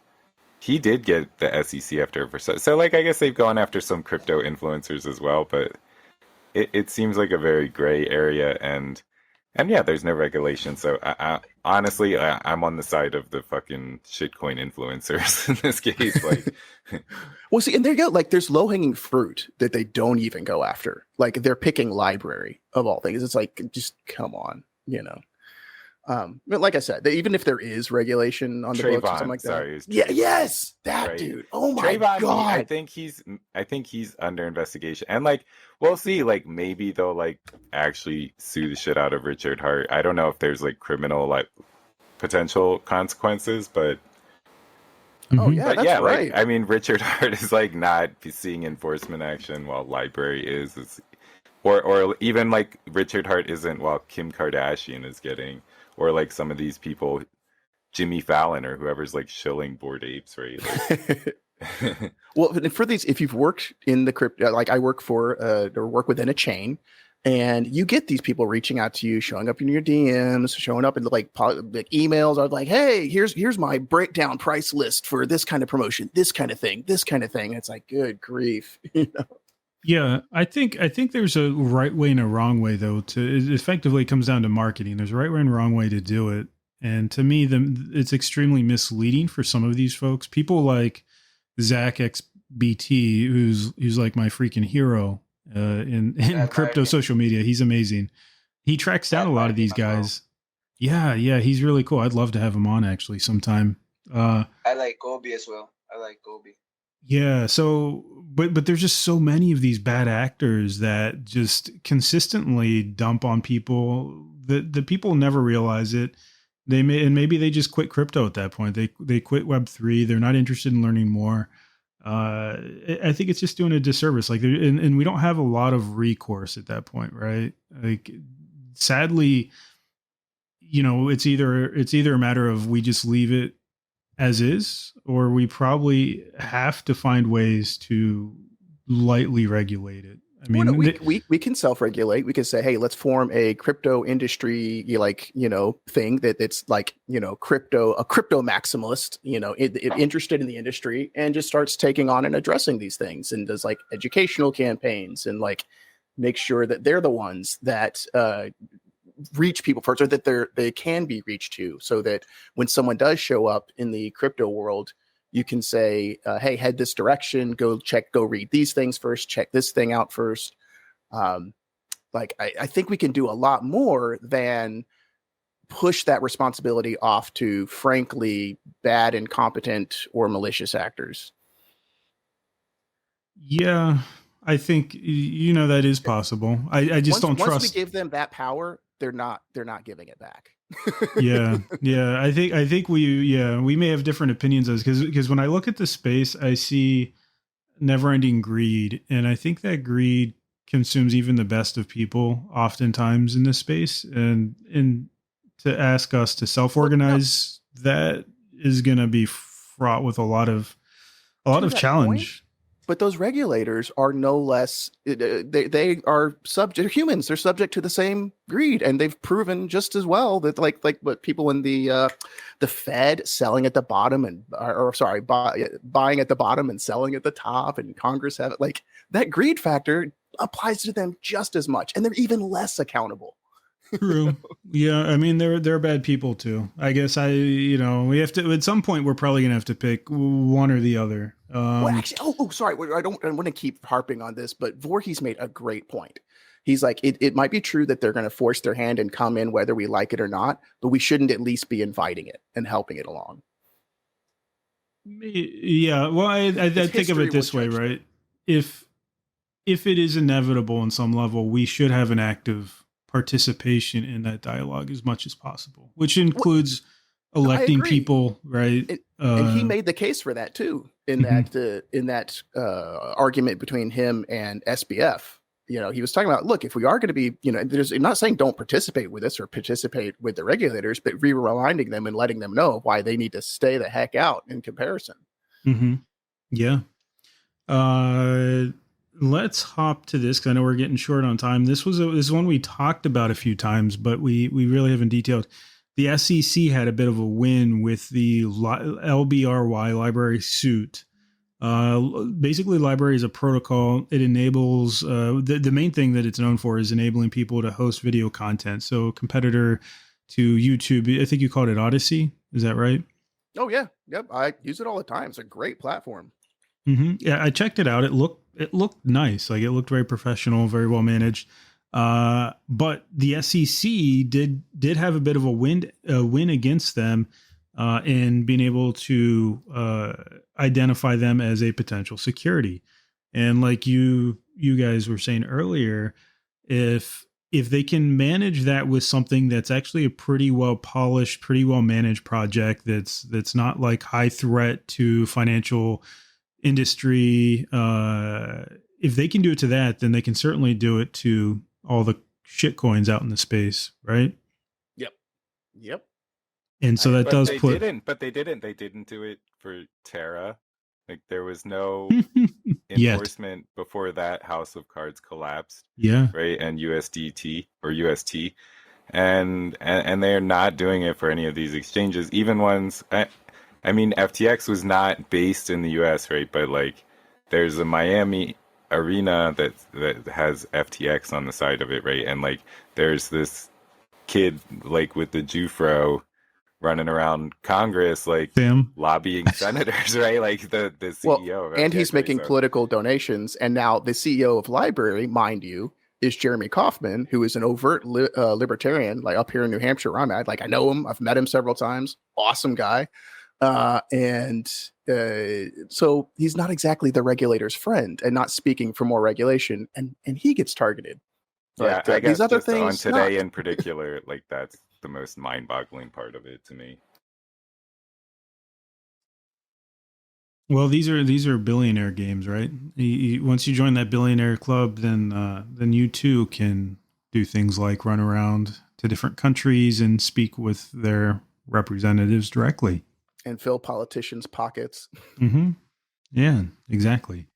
He did get the SEC after so like I guess they've gone after some crypto influencers as well, but it seems like a very gray area and yeah, there's no regulation. So honestly, I'm on the side of the fucking shitcoin influencers in this case. Like, Well, see, and there you go. Like, there's low hanging fruit that they don't even go after. Like, they're picking LBRY of all things. It's like, just come on, you know. But like I said, even if there is regulation on the books or something Trayvon, like that, sorry, it was yeah, Trayvon, yes, that right? dude. Oh my Trayvon, god. I think he's under investigation, and like we'll see. Like maybe they'll like actually sue the shit out of Richard Hart. I don't know if there's like criminal like potential consequences, Oh Mhm. yeah, but that's yeah, like right. I mean, Richard Hart is like not seeing enforcement action while LBRY is. Or even like Richard Hart isn't while Kim Kardashian is getting, or like some of these people, Jimmy Fallon or whoever's like shilling Bored Apes, right? Like, Well, for these, if you've worked in the crypto, like I work for, or work within a chain, and you get these people reaching out to you, showing up in your DMs, showing up in like, like emails. I was like, hey, here's my breakdown price list for this kind of promotion, this kind of thing, this kind of thing. It's like, good grief. You know? Yeah, I think there's a right way and a wrong way though. It effectively comes down to marketing. There's a right way and wrong way to do it, and to me, it's extremely misleading for some of these folks. People like Zach XBT, who's like my freaking hero in crypto social media. He's amazing. He tracks I down a lot admire of him these as well. guys. Yeah, he's really cool. I'd love to have him on actually sometime. I like Gobi as well. I like Gobi. Yeah, so but there's just so many of these bad actors that just consistently dump on people. The people never realize it. Maybe they just quit crypto at that point. They quit Web3. They're not interested in learning more. I think it's just doing a disservice. Like, and we don't have a lot of recourse at that point, right? Like, sadly, it's either a matter of we just leave it as is, or we probably have to find ways to lightly regulate it. I Well, no, mean, we can self-regulate. We can say, hey, let's form a crypto industry, thing that's like, a crypto maximalist, interested in the industry, and just starts taking on and addressing these things, and does like educational campaigns, and like make sure that they're the ones that reach people first, or that they can be reached to, so that when someone does show up in the crypto world, you can say, hey, head this direction, go read these things first, check this thing out first. I think we can do a lot more than push that responsibility off to, frankly, bad, incompetent, or malicious actors. yeah, I think that is possible. I just don't Once we trust. give them that power, they're not giving it back. Yeah. I think we may have different opinions as because when I look at the space, I see never-ending greed, and I think that greed consumes even the best of people oftentimes in this space, and to ask us to self-organize, that is going to be fraught with a lot of challenge. But those regulators are no less. They are subject. Humans. They're subject to the same greed, and they've proven just as well that like what people in the Fed selling at the bottom buying at the bottom and selling at the top, and Congress have it. Like, that greed factor applies to them just as much, and they're even less accountable. True. Yeah, I mean they're bad people too. I guess we have to at some point we're probably gonna have to pick one or the other. Well, actually, sorry. I want to keep harping on this, but Voorhees made a great point. He's like, it might be true that they're going to force their hand and come in whether we like it or not, but we shouldn't at least be inviting it and helping it along. Yeah, well, I think of it this way, right? If it is inevitable on some level, we should have an active participation in that dialogue as much as possible, which includes electing people, right? And he made the case for that too in that argument between him and SBF. He was talking about, look, if we are going to be, I'm not saying don't participate with us or participate with the regulators, but reminding them and letting them know why they need to stay the heck out in comparison. Mm-hmm. Yeah. Let's hop to this because I know we're getting short on time. This is one we talked about a few times, but we really haven't detailed. The SEC had a bit of a win with the LBRY library suit. Basically, library is a protocol. It enables the main thing that it's known for is enabling people to host video content. So, competitor to YouTube, I think you called it Odyssey. Is that right? Oh yeah, yep. I use it all the time. It's a great platform. Mm-hmm. Yeah, I checked it out. It looked nice. Like it looked very professional, very well managed. But the SEC did have a bit of a win against them in being able to identify them as a potential security. And like you guys were saying earlier, if they can manage that with something that's actually a pretty well polished, pretty well managed project that's not like high threat to financial industry, if they can do it to that, then they can certainly do it to all the shit coins out in the space, right? Yep. And so that does they put. They didn't do it for Terra. Like there was no enforcement before that House of Cards collapsed. Yeah. Right. And USDT or UST, and they're not doing it for any of these exchanges, even ones. I mean, FTX was not based in the U.S., right? But like, there's a Miami arena that has FTX on the side of it, right? And like, there's this kid like with the Jufro running around Congress, like Sam. lobbying senators, right? Like the CEO of FTX, and he's making political donations. And now the CEO of LBRY, mind you, is Jeremy Kauffman, who is an overt libertarian, like up here in New Hampshire where I'm at. Like I know him, I've met him several times. Awesome guy. So he's not exactly the regulator's friend and not speaking for more regulation, and he gets targeted. Yeah, I guess these other things on today in particular, like that's the most mind-boggling part of it to me. Well, these are billionaire games, right? Once you join that billionaire club, then you too can do things like run around to different countries and speak with their representatives directly. And fill politicians' pockets. Mm-hmm. Yeah, exactly.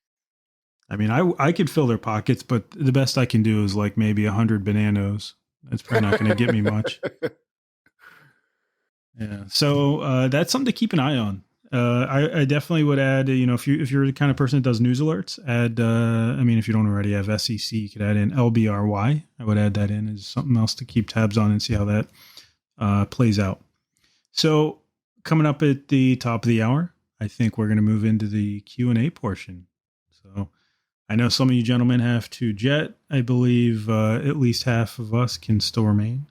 I mean, I could fill their pockets, but the best I can do is like maybe 100 bananas. That's probably not going to get me much. Yeah. So that's something to keep an eye on. I definitely would add, if you're the kind of person that does news alerts, add, if you don't already have SEC, you could add in LBRY. I would add that in as something else to keep tabs on and see how that plays out. So coming up at the top of the hour, I think we're going to move into the Q&A portion. So I know some of you gentlemen have to jet. I believe at least half of us can still remain.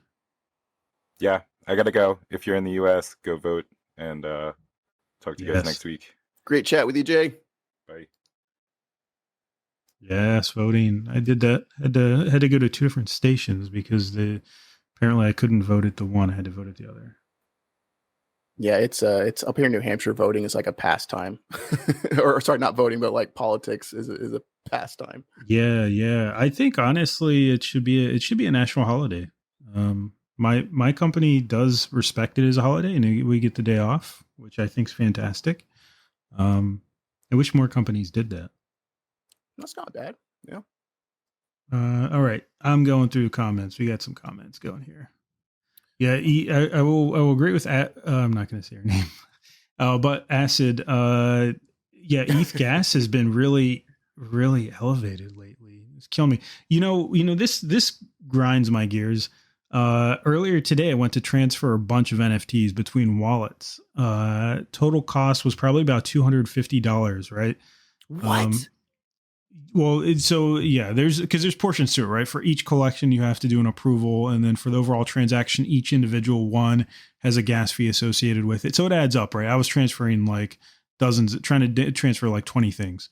Yeah, I got to go. If you're in the U.S., go vote and talk to you guys next week. Great chat with you, Jay. Bye. Yes, voting. I did that. Had to go to two different stations because apparently I couldn't vote at the one. I had to vote at the other. Yeah, it's up here in New Hampshire. Voting is like a pastime, or sorry, not voting, but like politics is a pastime. Yeah. I think honestly, it should be a national holiday. My company does respect it as a holiday, and we get the day off, which I think is fantastic. I wish more companies did that. That's not bad. Yeah. All right, I'm going through comments. We got some comments going here. Yeah, I will agree with. I'm not going to say her name, but Acid. Yeah, ETH gas has been really, really elevated lately. It's killing me. This grinds my gears. Earlier today, I went to transfer a bunch of NFTs between wallets. Total cost was probably about $250, right? What? So yeah, there's portions to it, right? For each collection, you have to do an approval, and then for the overall transaction, each individual one has a gas fee associated with it. So it adds up, right? I was transferring like dozens, trying to transfer like 20 things.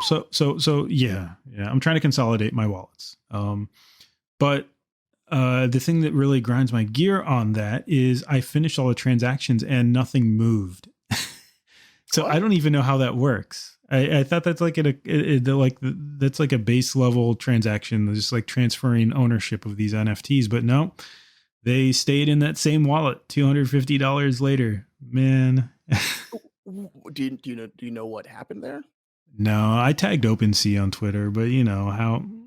So yeah, I'm trying to consolidate my wallets. But the thing that really grinds my gear on that is I finished all the transactions and nothing moved. So What? I don't even know how that works. I thought that's like that's like a base level transaction, just like transferring ownership of these NFTs. But no, they stayed in that same wallet. $250 later, man. Do you know what happened there? No, I tagged OpenSea on Twitter, but you know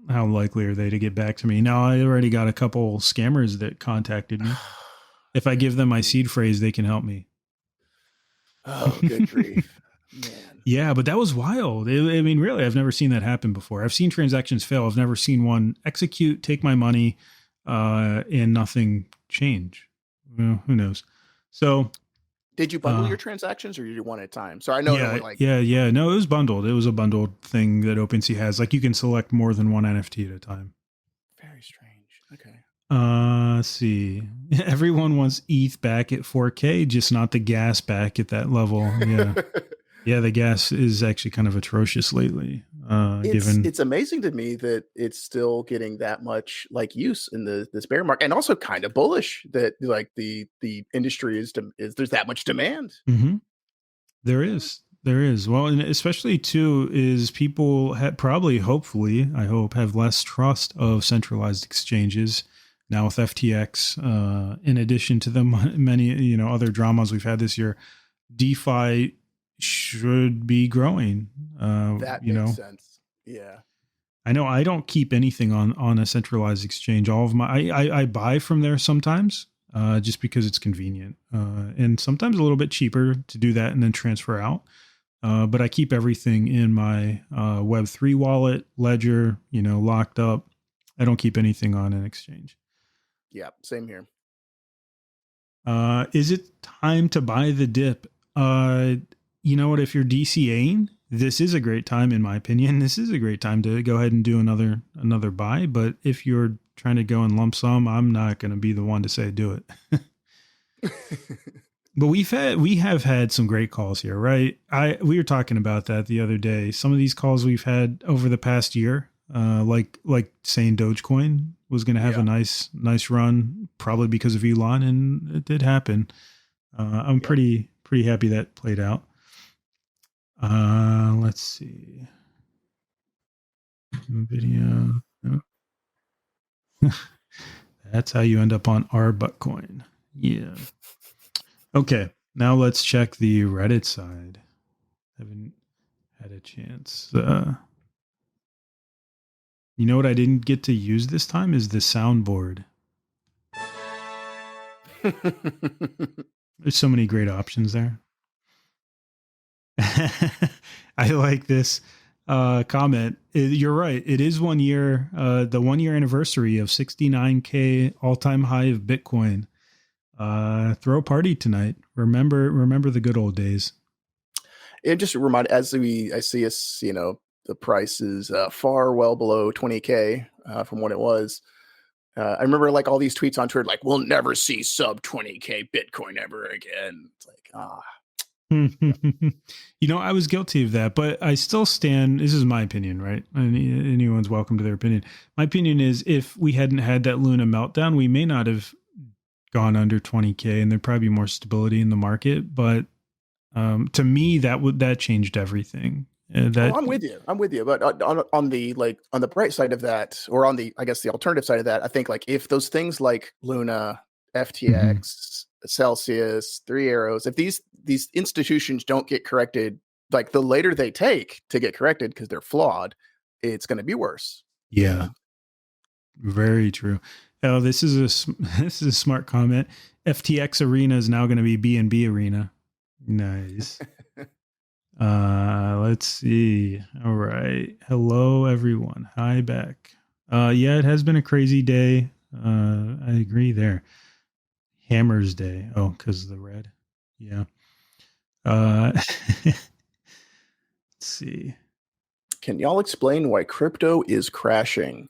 how likely are they to get back to me? Now I already got a couple scammers that contacted me. If I give them my seed phrase, they can help me. Oh, good grief, man. Yeah, but that was wild. I mean, really, I've never seen that happen before. I've seen transactions fail. I've never seen one execute, take my money, and nothing change. Well, who knows? So, Did you bundle your transactions, or you did one at a time? So I know it only like yeah. No, it was bundled. It was a bundled thing that OpenSea has. Like you can select more than one NFT at a time. Very strange. Okay. Let's see. Everyone wants ETH back at 4K, just not the gas back at that level. Yeah. Yeah, the gas is actually kind of atrocious lately. It's amazing to me that it's still getting that much like use in this bear market, and also kind of bullish that like the industry is there's that much demand. Mm-hmm. There is. Well, and especially too is people probably, hopefully, I hope, have less trust of centralized exchanges now with FTX. In addition to the many other dramas we've had this year, DeFi should be growing. That makes sense. Yeah. I know I don't keep anything on a centralized exchange. All of my I buy from there sometimes, just because it's convenient, and sometimes a little bit cheaper to do that and then transfer out. But I keep everything in my Web3 wallet, Ledger, locked up. I don't keep anything on an exchange. Yeah, same here. Is it time to buy the dip? You know what? If you're DCAing, this is a great time, in my opinion. This is a great time to go ahead and do another buy. But if you're trying to go in lump sum, I'm not going to be the one to say do it. But we have had some great calls here, right? We were talking about that the other day. Some of these calls we've had over the past year, like saying Dogecoin was going to have a nice run, probably because of Elon, and it did happen. I'm pretty happy that played out. Let's see. Video. That's how you end up on our Buttcoin. Yeah. Okay. Now let's check the Reddit side. Haven't had a chance. You know what I didn't get to use this time is the soundboard. There's so many great options there. I like this comment. You're right. It is 1 year, the 1 year anniversary of 69K all-time high of Bitcoin. Throw a party tonight. Remember the good old days. And just remind, I see us, the price is far well below 20K from what it was. I remember like all these tweets on Twitter, like, we'll never see sub 20K Bitcoin ever again. It's like, I was guilty of that, but I still stand. This is my opinion, right? Anyone's welcome to their opinion. My opinion is if we hadn't had that Luna meltdown, we may not have gone under 20K and there'd probably be more stability in the market. But to me, that changed everything. I'm with you. But on the bright side of that, or on the, I guess the alternative side of that, I think like if those things like Luna, FTX, Celsius, Three Arrows, if these institutions don't get corrected, like the later they take to get corrected because they're flawed, it's going to be worse. Yeah, very true. Oh, this is a smart comment. FTX Arena is now going to be BNB Arena. Nice. Let's see. All right. Hello, everyone. Hi back. Yeah, it has been a crazy day. I agree there. Hammer's Day. Oh, because of the red. Yeah. Let's see. Can y'all explain why crypto is crashing?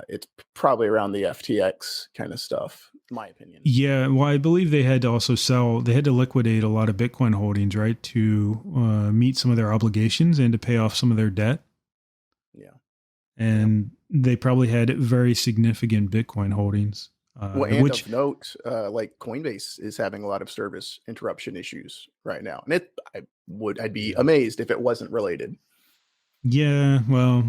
It's probably around the FTX kind of stuff, in my opinion. Yeah, well, I believe they had to also they had to liquidate a lot of Bitcoin holdings, right, to meet some of their obligations and to pay off some of their debt. Yeah. And they probably had very significant Bitcoin holdings. Well, and of note, like Coinbase is having a lot of service interruption issues right now. And I'd be amazed if it wasn't related. Yeah, well,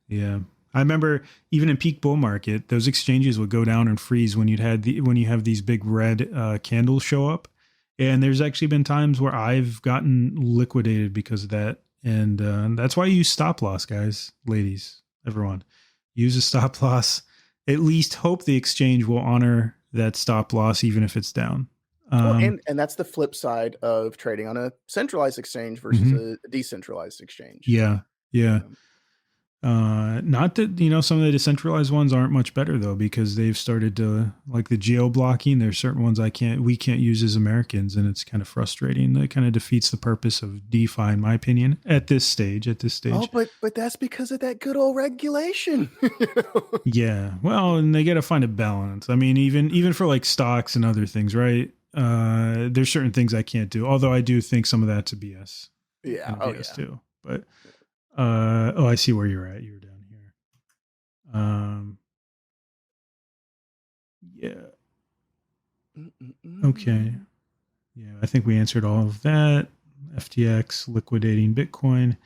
yeah. I remember even in peak bull market, those exchanges would go down and freeze when you have these big red candles show up. And there's actually been times where I've gotten liquidated because of that. And that's why you use stop loss, guys, ladies, everyone. Use a stop loss. At least hope the exchange will honor that stop loss, even if it's down. Well, and that's the flip side of trading on a centralized exchange versus a decentralized exchange. Yeah. Not that, some of the decentralized ones aren't much better though, because they've started to, like the geo blocking. There's certain ones we can't use as Americans, and it's kind of frustrating. It kind of defeats the purpose of DeFi, in my opinion, at this stage. Oh, but that's because of that good old regulation. Yeah. Well, and they got to find a balance. I mean, even for like stocks and other things, right? There's certain things I can't do. Although I do think some of that's a BS. Yeah. BS too. But I see where you're at. You're down here. Yeah. Okay. Yeah, I think we answered all of that. FTX liquidating Bitcoin.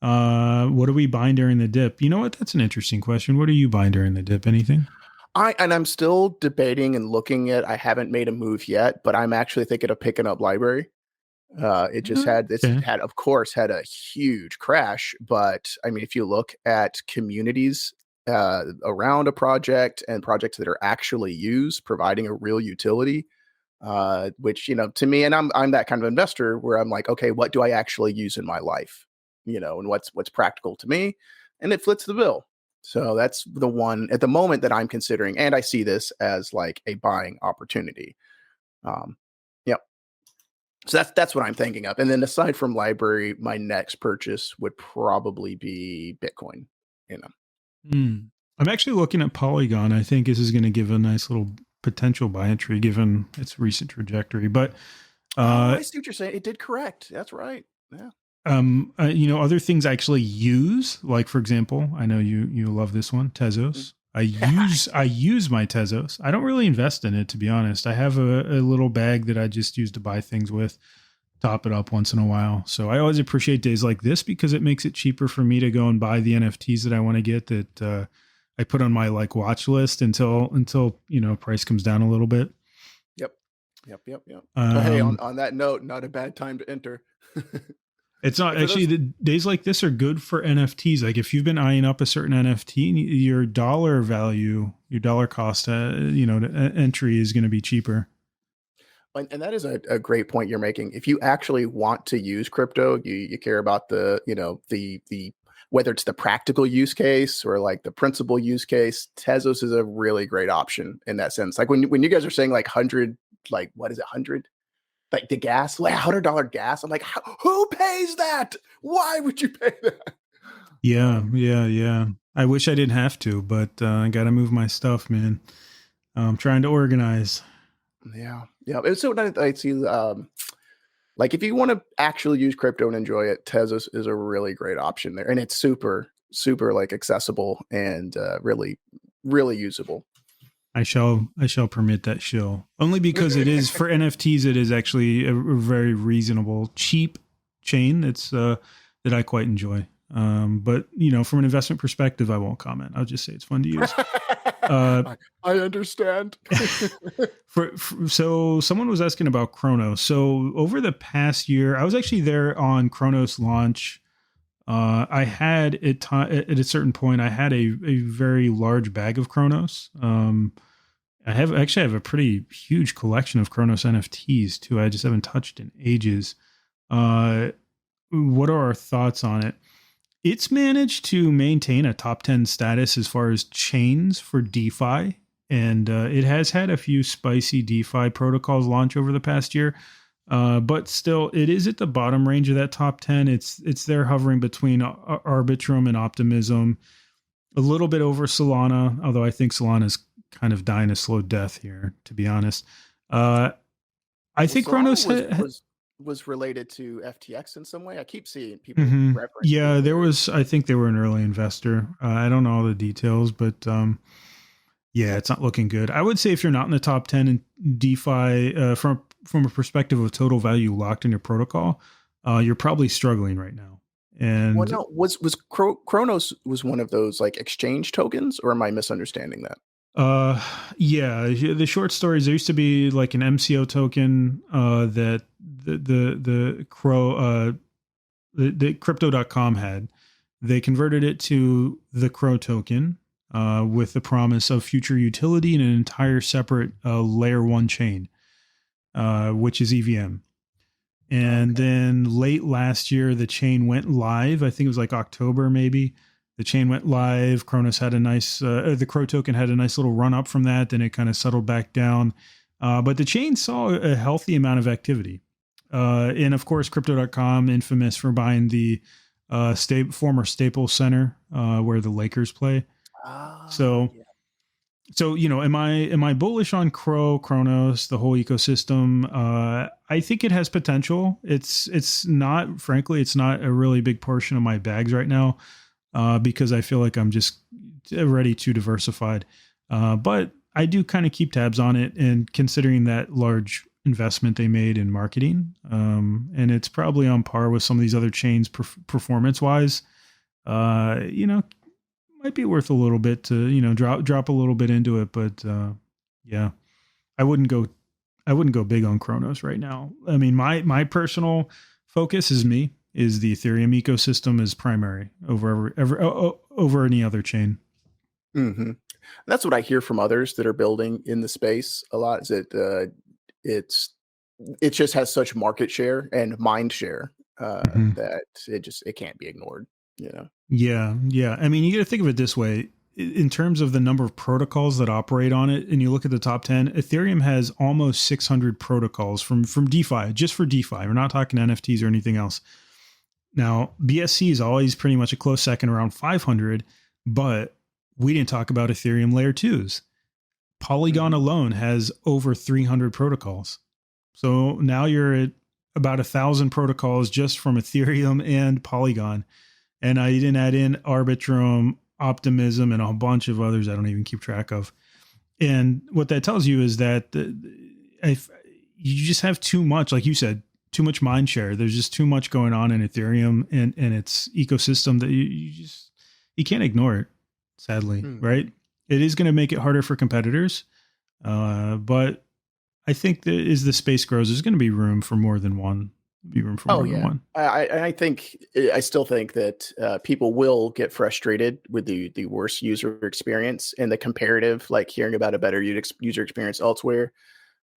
What are we buying during the dip? You know what? That's an interesting question. What are you buying during the dip? Anything? I'm still debating and looking at. I haven't made a move yet, but I'm actually thinking of picking up LBRY. It just had a huge crash, but I mean, if you look at communities around a project and projects that are actually used, providing a real utility, which to me, and I'm that kind of investor where I'm like, okay, what do I actually use in my life, and what's practical to me, and it fits the bill. So that's the one at the moment that I'm considering, and I see this as like a buying opportunity. So that's what I'm thinking of. And then aside from LBRY, my next purchase would probably be Bitcoin. I'm actually looking at Polygon. I think this is going to give a nice little potential buy entry given its recent trajectory. But I see what you're saying. It did correct. That's right. Yeah. Other things I actually use, like for example, I know you love this one, Tezos. I use my Tezos. I don't really invest in it, to be honest. I have a little bag that I just use to buy things with, top it up once in a while. So I always appreciate days like this because it makes it cheaper for me to go and buy the NFTs that I want to get that I put on my like watch list until price comes down a little bit. Yep. Hey, on that note, not a bad time to enter. It's not actually the days like this are good for NFTs. Like if you've been eyeing up a certain NFT, your dollar value, your dollar cost, entry is going to be cheaper. And that is a great point you're making. If you actually want to use crypto, you care about the whether it's the practical use case or like the principal use case, Tezos is a really great option in that sense. Like when you guys are saying like 100, like what is it, 100? Like the gas, like $100 gas. I'm like, who pays that? Why would you pay that? Yeah. I wish I didn't have to, but I got to move my stuff, man. I'm trying to organize. Yeah. So I see, like if you want to actually use crypto and enjoy it, Tezos is a really great option there, and it's super, super like accessible and really, really usable. I shall permit that shill only because it is for NFTs. It is actually a very reasonable, cheap chain that's that I quite enjoy. But from an investment perspective, I won't comment. I'll just say it's fun to use. I understand. So someone was asking about Chronos. So over the past year, I was actually there on Chronos launch. I had at a certain point, I had a very large bag of Chronos. I have a pretty huge collection of Chronos NFTs too. I just haven't touched in ages. What are our thoughts on it? It's managed to maintain a top 10 status as far as chains for DeFi. And it has had a few spicy DeFi protocols launch over the past year. But still, it is at the bottom range of that top 10. It's there hovering between Arbitrum and Optimism, a little bit over Solana, although I think Solana's kind of dying a slow death here, to be honest. I think Kronos was related to FTX in some way. I keep seeing people reference. Yeah, there was. I think they were an early investor. I don't know all the details, but yeah, it's not looking good. I would say if you're not in the top 10 in DeFi, from a perspective of total value locked in your protocol, you're probably struggling right now. And well, no, was Kronos was one of those like exchange tokens, or am I misunderstanding that? Yeah, the short stories, there used to be like an MCO token that the crypto.com had. They converted it to the Crow token with the promise of future utility in an entire separate layer 1 chain, which is EVM. And then late last year, the chain went live. I think it was like October, maybe. The chain went live. Kronos had a nice, the Crow token had a nice little run up from that. Then it kind of settled back down. But the chain saw a healthy amount of activity. And of course, crypto.com, infamous for buying the former Staples Center where the Lakers play. So, you know, am I bullish on Kronos, the whole ecosystem? I think it has potential. It's not a really big portion of my bags right now. Because I feel like I'm just already too diversified. But I do kind of keep tabs on it, and considering that large investment they made in marketing, and it's probably on par with some of these other chains performance wise, you know, might be worth a little bit to, you know, drop a little bit into it. But yeah, I wouldn't go big on Kronos right now. I mean, my personal focus is the Ethereum ecosystem is primary over any other chain. Mm-hmm. That's what I hear from others that are building in the space a lot. Is that it just has such market share and mind share that it can't be ignored. You know. Yeah. I mean, you got to think of it this way. In terms of the number of protocols that operate on it, and you look at the top 10, Ethereum has almost 600 protocols from DeFi, just for DeFi. We're not talking NFTs or anything else. Now, BSC is always pretty much a close second, around 500, but we didn't talk about Ethereum layer 2s. Polygon alone has over 300 protocols. So now you're at about 1,000 protocols just from Ethereum and Polygon. And I didn't add in Arbitrum, Optimism, and a bunch of others I don't even keep track of. And what that tells you is that if you just have too much, like you said, too much mind share. There's just too much going on in Ethereum and its ecosystem that you can't ignore it, sadly, right? It is going to make it harder for competitors. But I think that as the space grows, there's going to be room for more than one. Than one. I still think that people will get frustrated with the worse user experience and the comparative, like hearing about a better user experience elsewhere.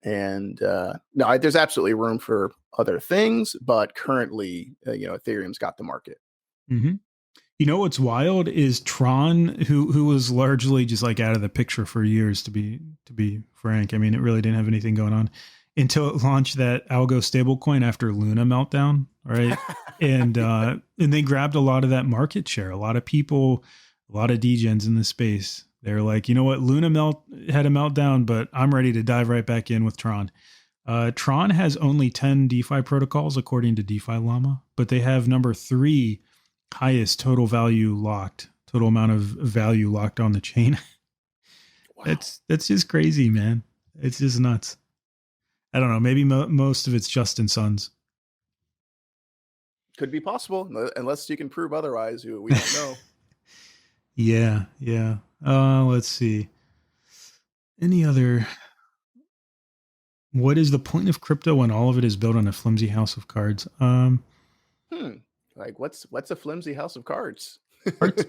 And no, there's absolutely room for other things, but currently, Ethereum's got the market. Mm-hmm. You know what's wild is Tron, who was largely just like out of the picture for years. To be frank, I mean, it really didn't have anything going on until it launched that algo stablecoin after Luna meltdown, right? and they grabbed a lot of that market share. A lot of people, a lot of degens in the space. They're like, you know what, Luna had a meltdown, but I'm ready to dive right back in with Tron. Tron has only 10 DeFi protocols according to DeFi Llama, but they have number 3 highest total amount of value locked on the chain. Wow. That's just crazy, man. It's just nuts. I don't know. Maybe most of it's Justin Sons. Could be possible, unless you can prove otherwise. We don't know. Yeah. Let's see. Any other? What is the point of crypto when all of it is built on a flimsy house of cards? Like what's a flimsy house of cards?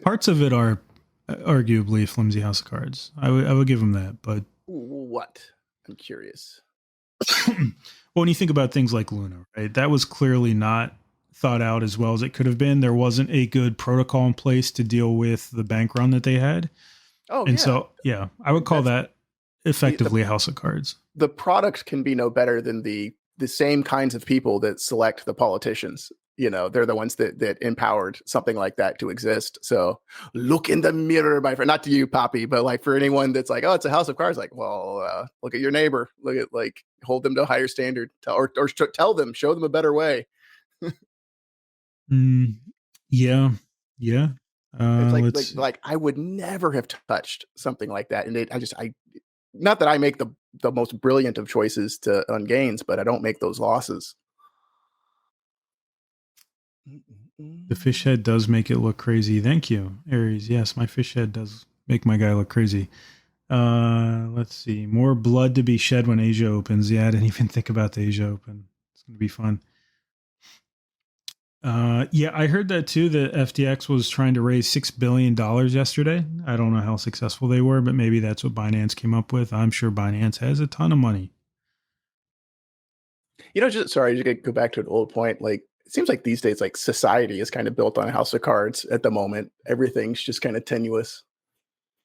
parts of it are arguably a flimsy house of cards. I would give them that, but what? I'm curious. Well, when you think about things like Luna, right? That was clearly not thought out as well as it could have been. There wasn't a good protocol in place to deal with the bank run that they had. Oh, And yeah. so, yeah, I would call that effectively a house of cards. The product can be no better than the same kinds of people that select the politicians. You know, they're the ones that empowered something like that to exist. So look in the mirror, my friend. Not to you, Poppy, but like for anyone that's like, oh, it's a house of cards. Like, well, look at your neighbor. Look at, like, hold them to a higher standard, or tell them, show them a better way. Yeah. It's like I would never have touched something like that. And I not that I make the most brilliant of choices on gains, but I don't make those losses. The fish head does make it look crazy. Thank you, Aries. Yes, my fish head does make my guy look crazy. Let's see. More blood to be shed when Asia opens. Yeah, I didn't even think about the Asia Open. It's going to be fun. Yeah, I heard that too, that FTX was trying to raise $6 billion yesterday. I don't know how successful they were, but maybe that's what Binance came up with. I'm sure Binance has a ton of money. You know, just to go back to an old point, like, it seems like these days, like, society is kind of built on a house of cards at the moment. Everything's just kind of tenuous.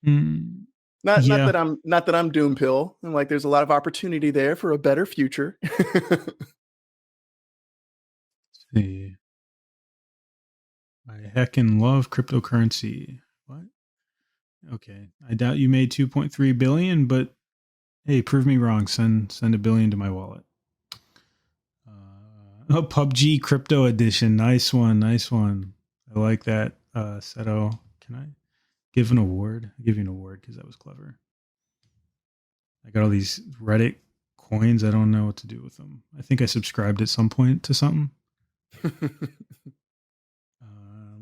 Not that I'm doom pill. I'm like, there's a lot of opportunity there for a better future. See. I heckin' love cryptocurrency. What? Okay. I doubt you made 2.3 billion, but hey, prove me wrong. Send $1 billion to my wallet. PUBG Crypto Edition. Nice one. I like that. Seto, can I give an award? I'll give you an award because that was clever. I got all these Reddit coins. I don't know what to do with them. I think I subscribed at some point to something.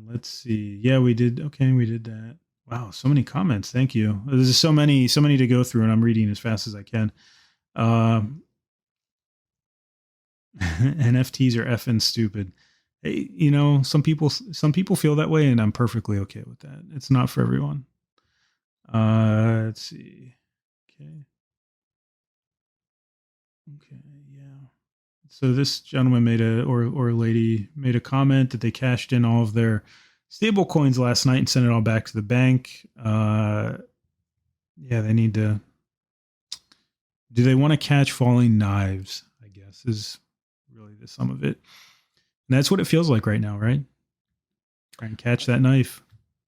Let's see. Yeah, we did. Okay, we did that. Wow, so many comments. Thank you. There's so many to go through, and I'm reading as fast as I can. NFTs are effing stupid. Hey, you know, some people feel that way, and I'm perfectly okay with that. It's not for everyone. Let's see. Okay, yeah. So this gentleman or lady made a comment that they cashed in all of their stable coins last night and sent it all back to the bank. Yeah, they need to. Do they want to catch falling knives? I guess is really the sum of it. And that's what it feels like right now, right? Try and catch that knife.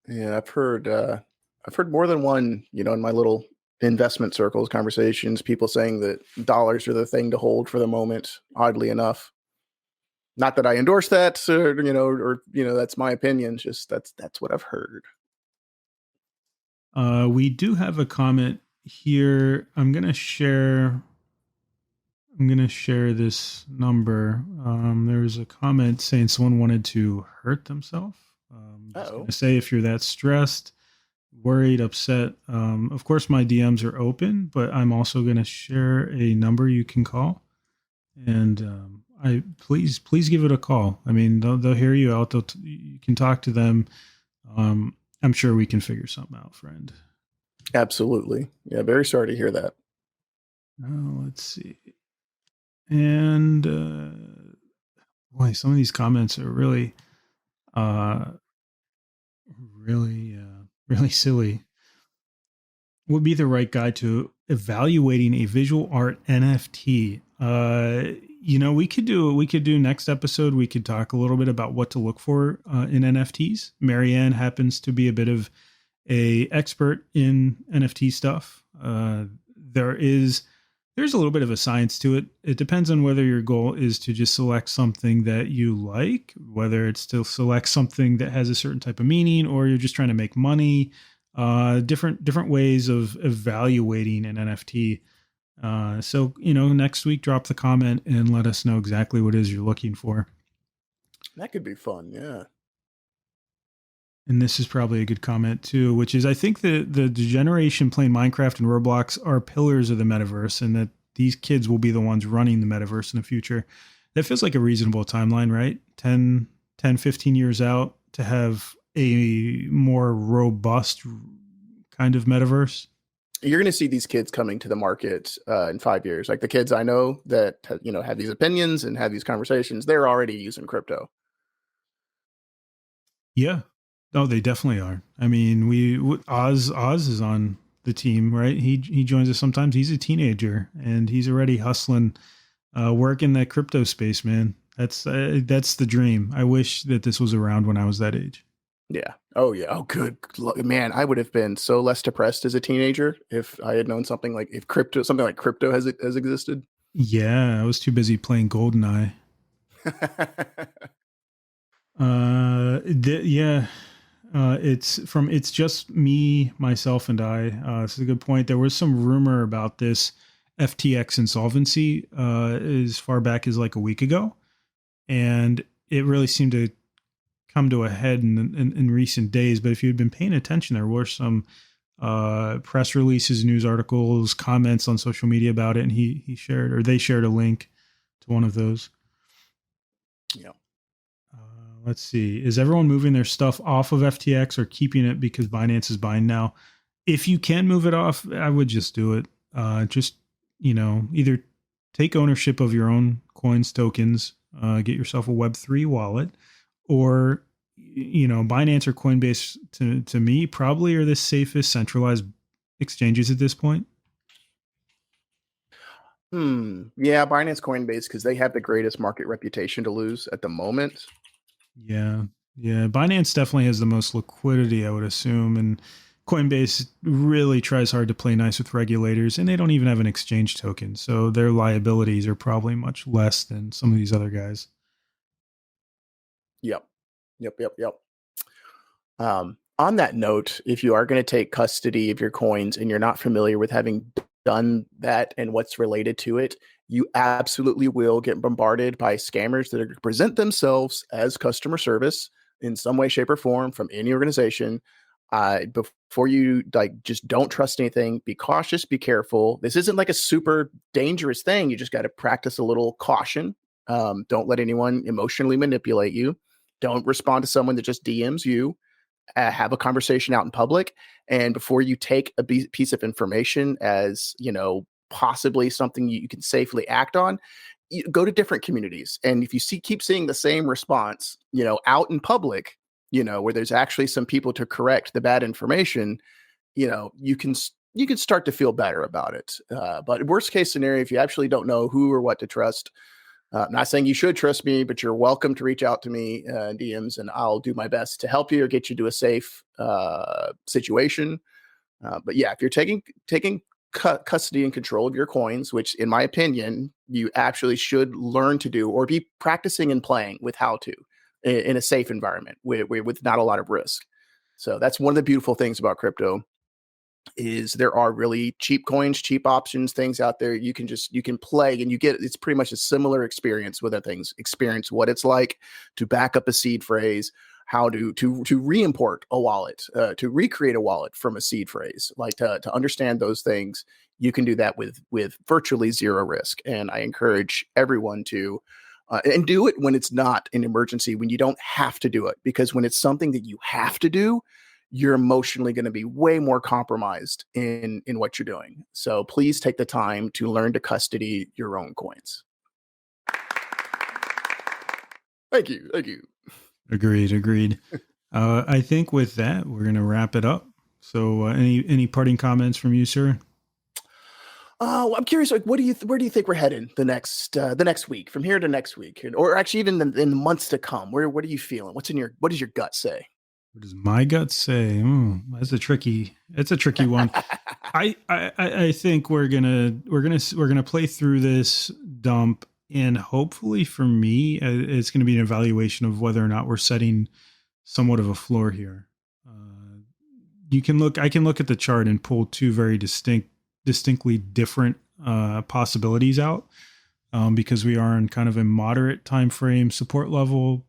Yeah, I've heard more than one, you know, in my little investment circles conversations, people saying that dollars are the thing to hold for the moment, oddly enough. Not that I endorse that, or that's my opinion. Just that's what I've heard. We do have a comment here. I'm gonna share this number. There's a comment saying someone wanted to hurt themselves. Just gonna say, if you're that stressed, worried, upset, of course my DMs are open, but I'm also gonna share a number you can call, and please give it a call. I mean, they'll hear you out. You can talk to them. I'm sure we can figure something out, friend. Absolutely. Yeah, very sorry to hear that. Let's see. And boy, some of these comments are really silly. Would be the right guide to evaluating a visual art NFT. We could do next episode. We could talk a little bit about what to look for in NFTs. Marianne happens to be a bit of a expert in NFT stuff. There's a little bit of a science to it. It depends on whether your goal is to just select something that you like, whether it's to select something that has a certain type of meaning, or you're just trying to make money. Different ways of evaluating an NFT. So, next week, drop the comment and let us know exactly what it is you're looking for. That could be fun. Yeah. And this is probably a good comment too, which is, I think the generation playing Minecraft and Roblox are pillars of the metaverse, and that these kids will be the ones running the metaverse in the future. That feels like a reasonable timeline, right? 10, 15 years out to have a more robust kind of metaverse. You're going to see these kids coming to the market in 5 years. Like the kids I know that, have these opinions and have these conversations, they're already using crypto. Yeah. Oh, they definitely are. I mean, Oz is on the team, right? He joins us sometimes. He's a teenager and he's already hustling, work in that crypto space, man. That's the dream. I wish that this was around when I was that age. Yeah. Oh yeah. Oh good. Man, I would have been so less depressed as a teenager if I had known something like crypto has existed. Yeah, I was too busy playing GoldenEye. Yeah. It's just me, myself, and I. This is a good point. There was some rumor about this FTX insolvency as far back as like a week ago, and it really seemed to come to a head in recent days. But if you'd been paying attention, there were some press releases, news articles, comments on social media about it, and he shared, or they shared, a link to one of those. Yeah. Let's see. Is everyone moving their stuff off of FTX or keeping it because Binance is buying now? If you can move it off, I would just do it. Just, either take ownership of your own coins, tokens, get yourself a Web3 wallet, or, Binance or Coinbase, to me, probably are the safest centralized exchanges at this point. Yeah, Binance, Coinbase, because they have the greatest market reputation to lose at the moment. Yeah. Yeah. Binance definitely has the most liquidity, I would assume. And Coinbase really tries hard to play nice with regulators, and they don't even have an exchange token. So their liabilities are probably much less than some of these other guys. Yep. On that note, if you are going to take custody of your coins and you're not familiar with having done that and what's related to it, you absolutely will get bombarded by scammers that are going to present themselves as customer service in some way, shape, or form from any organization. Before you just don't trust anything. Be cautious. Be careful. This isn't like a super dangerous thing. You just got to practice a little caution. Don't let anyone emotionally manipulate you. Don't respond to someone that just DMs you. Have a conversation out in public, and before you take a piece of information as possibly something you can safely act on, you go to different communities, and if you keep seeing the same response out in public, where there's actually some people to correct the bad information, you can start to feel better about it. But worst case scenario, if you actually don't know who or what to trust, I'm not saying you should trust me, but you're welcome to reach out to me in DMs, and I'll do my best to help you or get you to a safe situation. But yeah, if you're taking custody and control of your coins, which in my opinion you actually should learn to do, or be practicing and playing with how to in a safe environment with not a lot of risk. So that's one of the beautiful things about crypto, is there are really cheap coins, cheap options, things out there. You can play, and it's pretty much a similar experience with other things. Experience what it's like to back up a seed phrase, how to re-import a wallet, to recreate a wallet from a seed phrase, like to understand those things. You can do that with virtually zero risk. And I encourage everyone to and do it when it's not an emergency, when you don't have to do it, because when it's something that you have to do, you're emotionally going to be way more compromised in what you're doing. So please take the time to learn to custody your own coins. Thank you. Agreed. I think with that, we're going to wrap it up. So any parting comments from you, sir? I'm curious, where do you think we're headed the next week, from here to next week, or actually even in the months to come? What are you feeling? What does your gut say? What does my gut say? That's a tricky one. I think we're gonna play through this dump, and hopefully for me, it's gonna be an evaluation of whether or not we're setting somewhat of a floor here. I can look at the chart and pull two very distinctly different possibilities out, because we are in kind of a moderate time frame support level.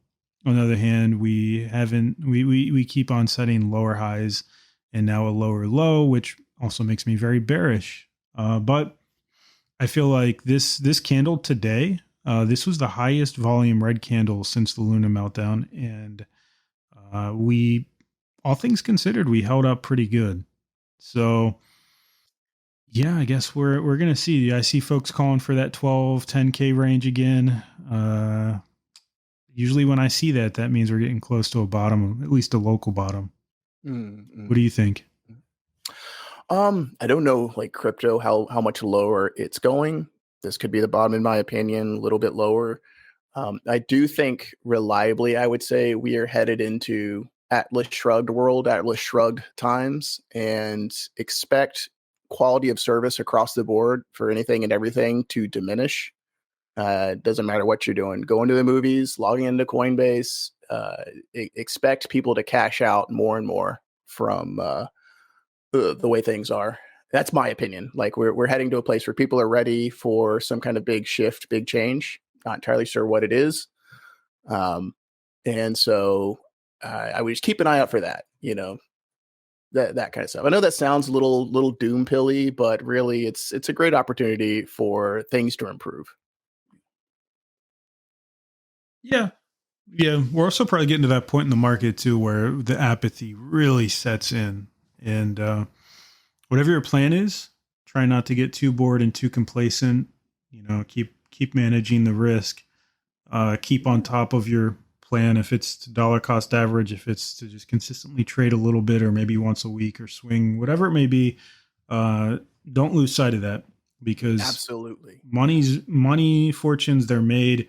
On the other hand, we keep on setting lower highs and now a lower low, which also makes me very bearish. But I feel like this candle today, this was the highest volume red candle since the Luna meltdown, and all things considered, we held up pretty good. So yeah, I guess we're gonna see. I see folks calling for that 12, 10K range again. usually when I see that, that means we're getting close to a bottom, at least a local bottom. Mm-hmm. What do you think? I don't know, like crypto, how much lower it's going. This could be the bottom, in my opinion, a little bit lower. I do think reliably, I would say we are headed into Atlas Shrugged world, Atlas Shrugged times, and expect quality of service across the board for anything and everything to diminish. Doesn't matter what you're doing. Going to the movies, logging into Coinbase, expect people to cash out more and more from the way things are. That's my opinion. Like we're heading to a place where people are ready for some kind of big shift, big change. Not entirely sure what it is, and so I would just keep an eye out for that. You know, that kind of stuff. I know that sounds a little doom pilly, but really, it's a great opportunity for things to improve. Yeah. Yeah. We're also probably getting to that point in the market too where the apathy really sets in. And whatever your plan is, try not to get too bored and too complacent. You know, keep managing the risk. Keep on top of your plan. If it's to dollar cost average, if it's to just consistently trade a little bit or maybe once a week or swing, whatever it may be, don't lose sight of that because Absolutely, money fortunes, they're made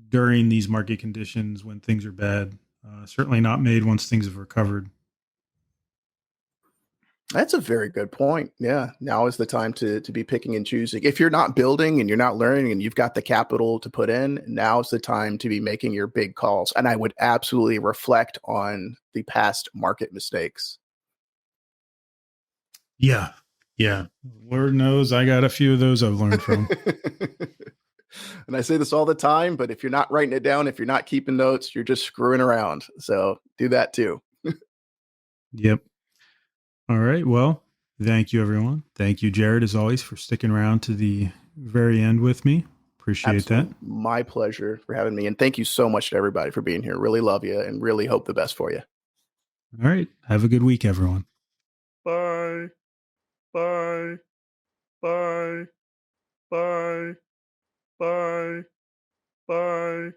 during these market conditions when things are bad. Certainly not made once things have recovered. that's a very good point. Yeah, now is the time to be picking and choosing. If you're not building and you're not learning and you've got the capital to put in, now's the time to be making your big calls. And I would absolutely reflect on the past market mistakes. Yeah. Yeah. Lord knows I got a few of those I've learned from. And I say this all the time, but if you're not writing it down, if you're not keeping notes, you're just screwing around. So do that too. Yep. All right. Well, thank you, everyone. Thank you, Jared, as always, for sticking around to the very end with me. Appreciate Absolutely. that. My pleasure for having me. And thank you so much to everybody for being here. Really love you and really hope the best for you. All right. Have a good week, everyone. Bye. Bye. Bye. Bye. Bye. Bye.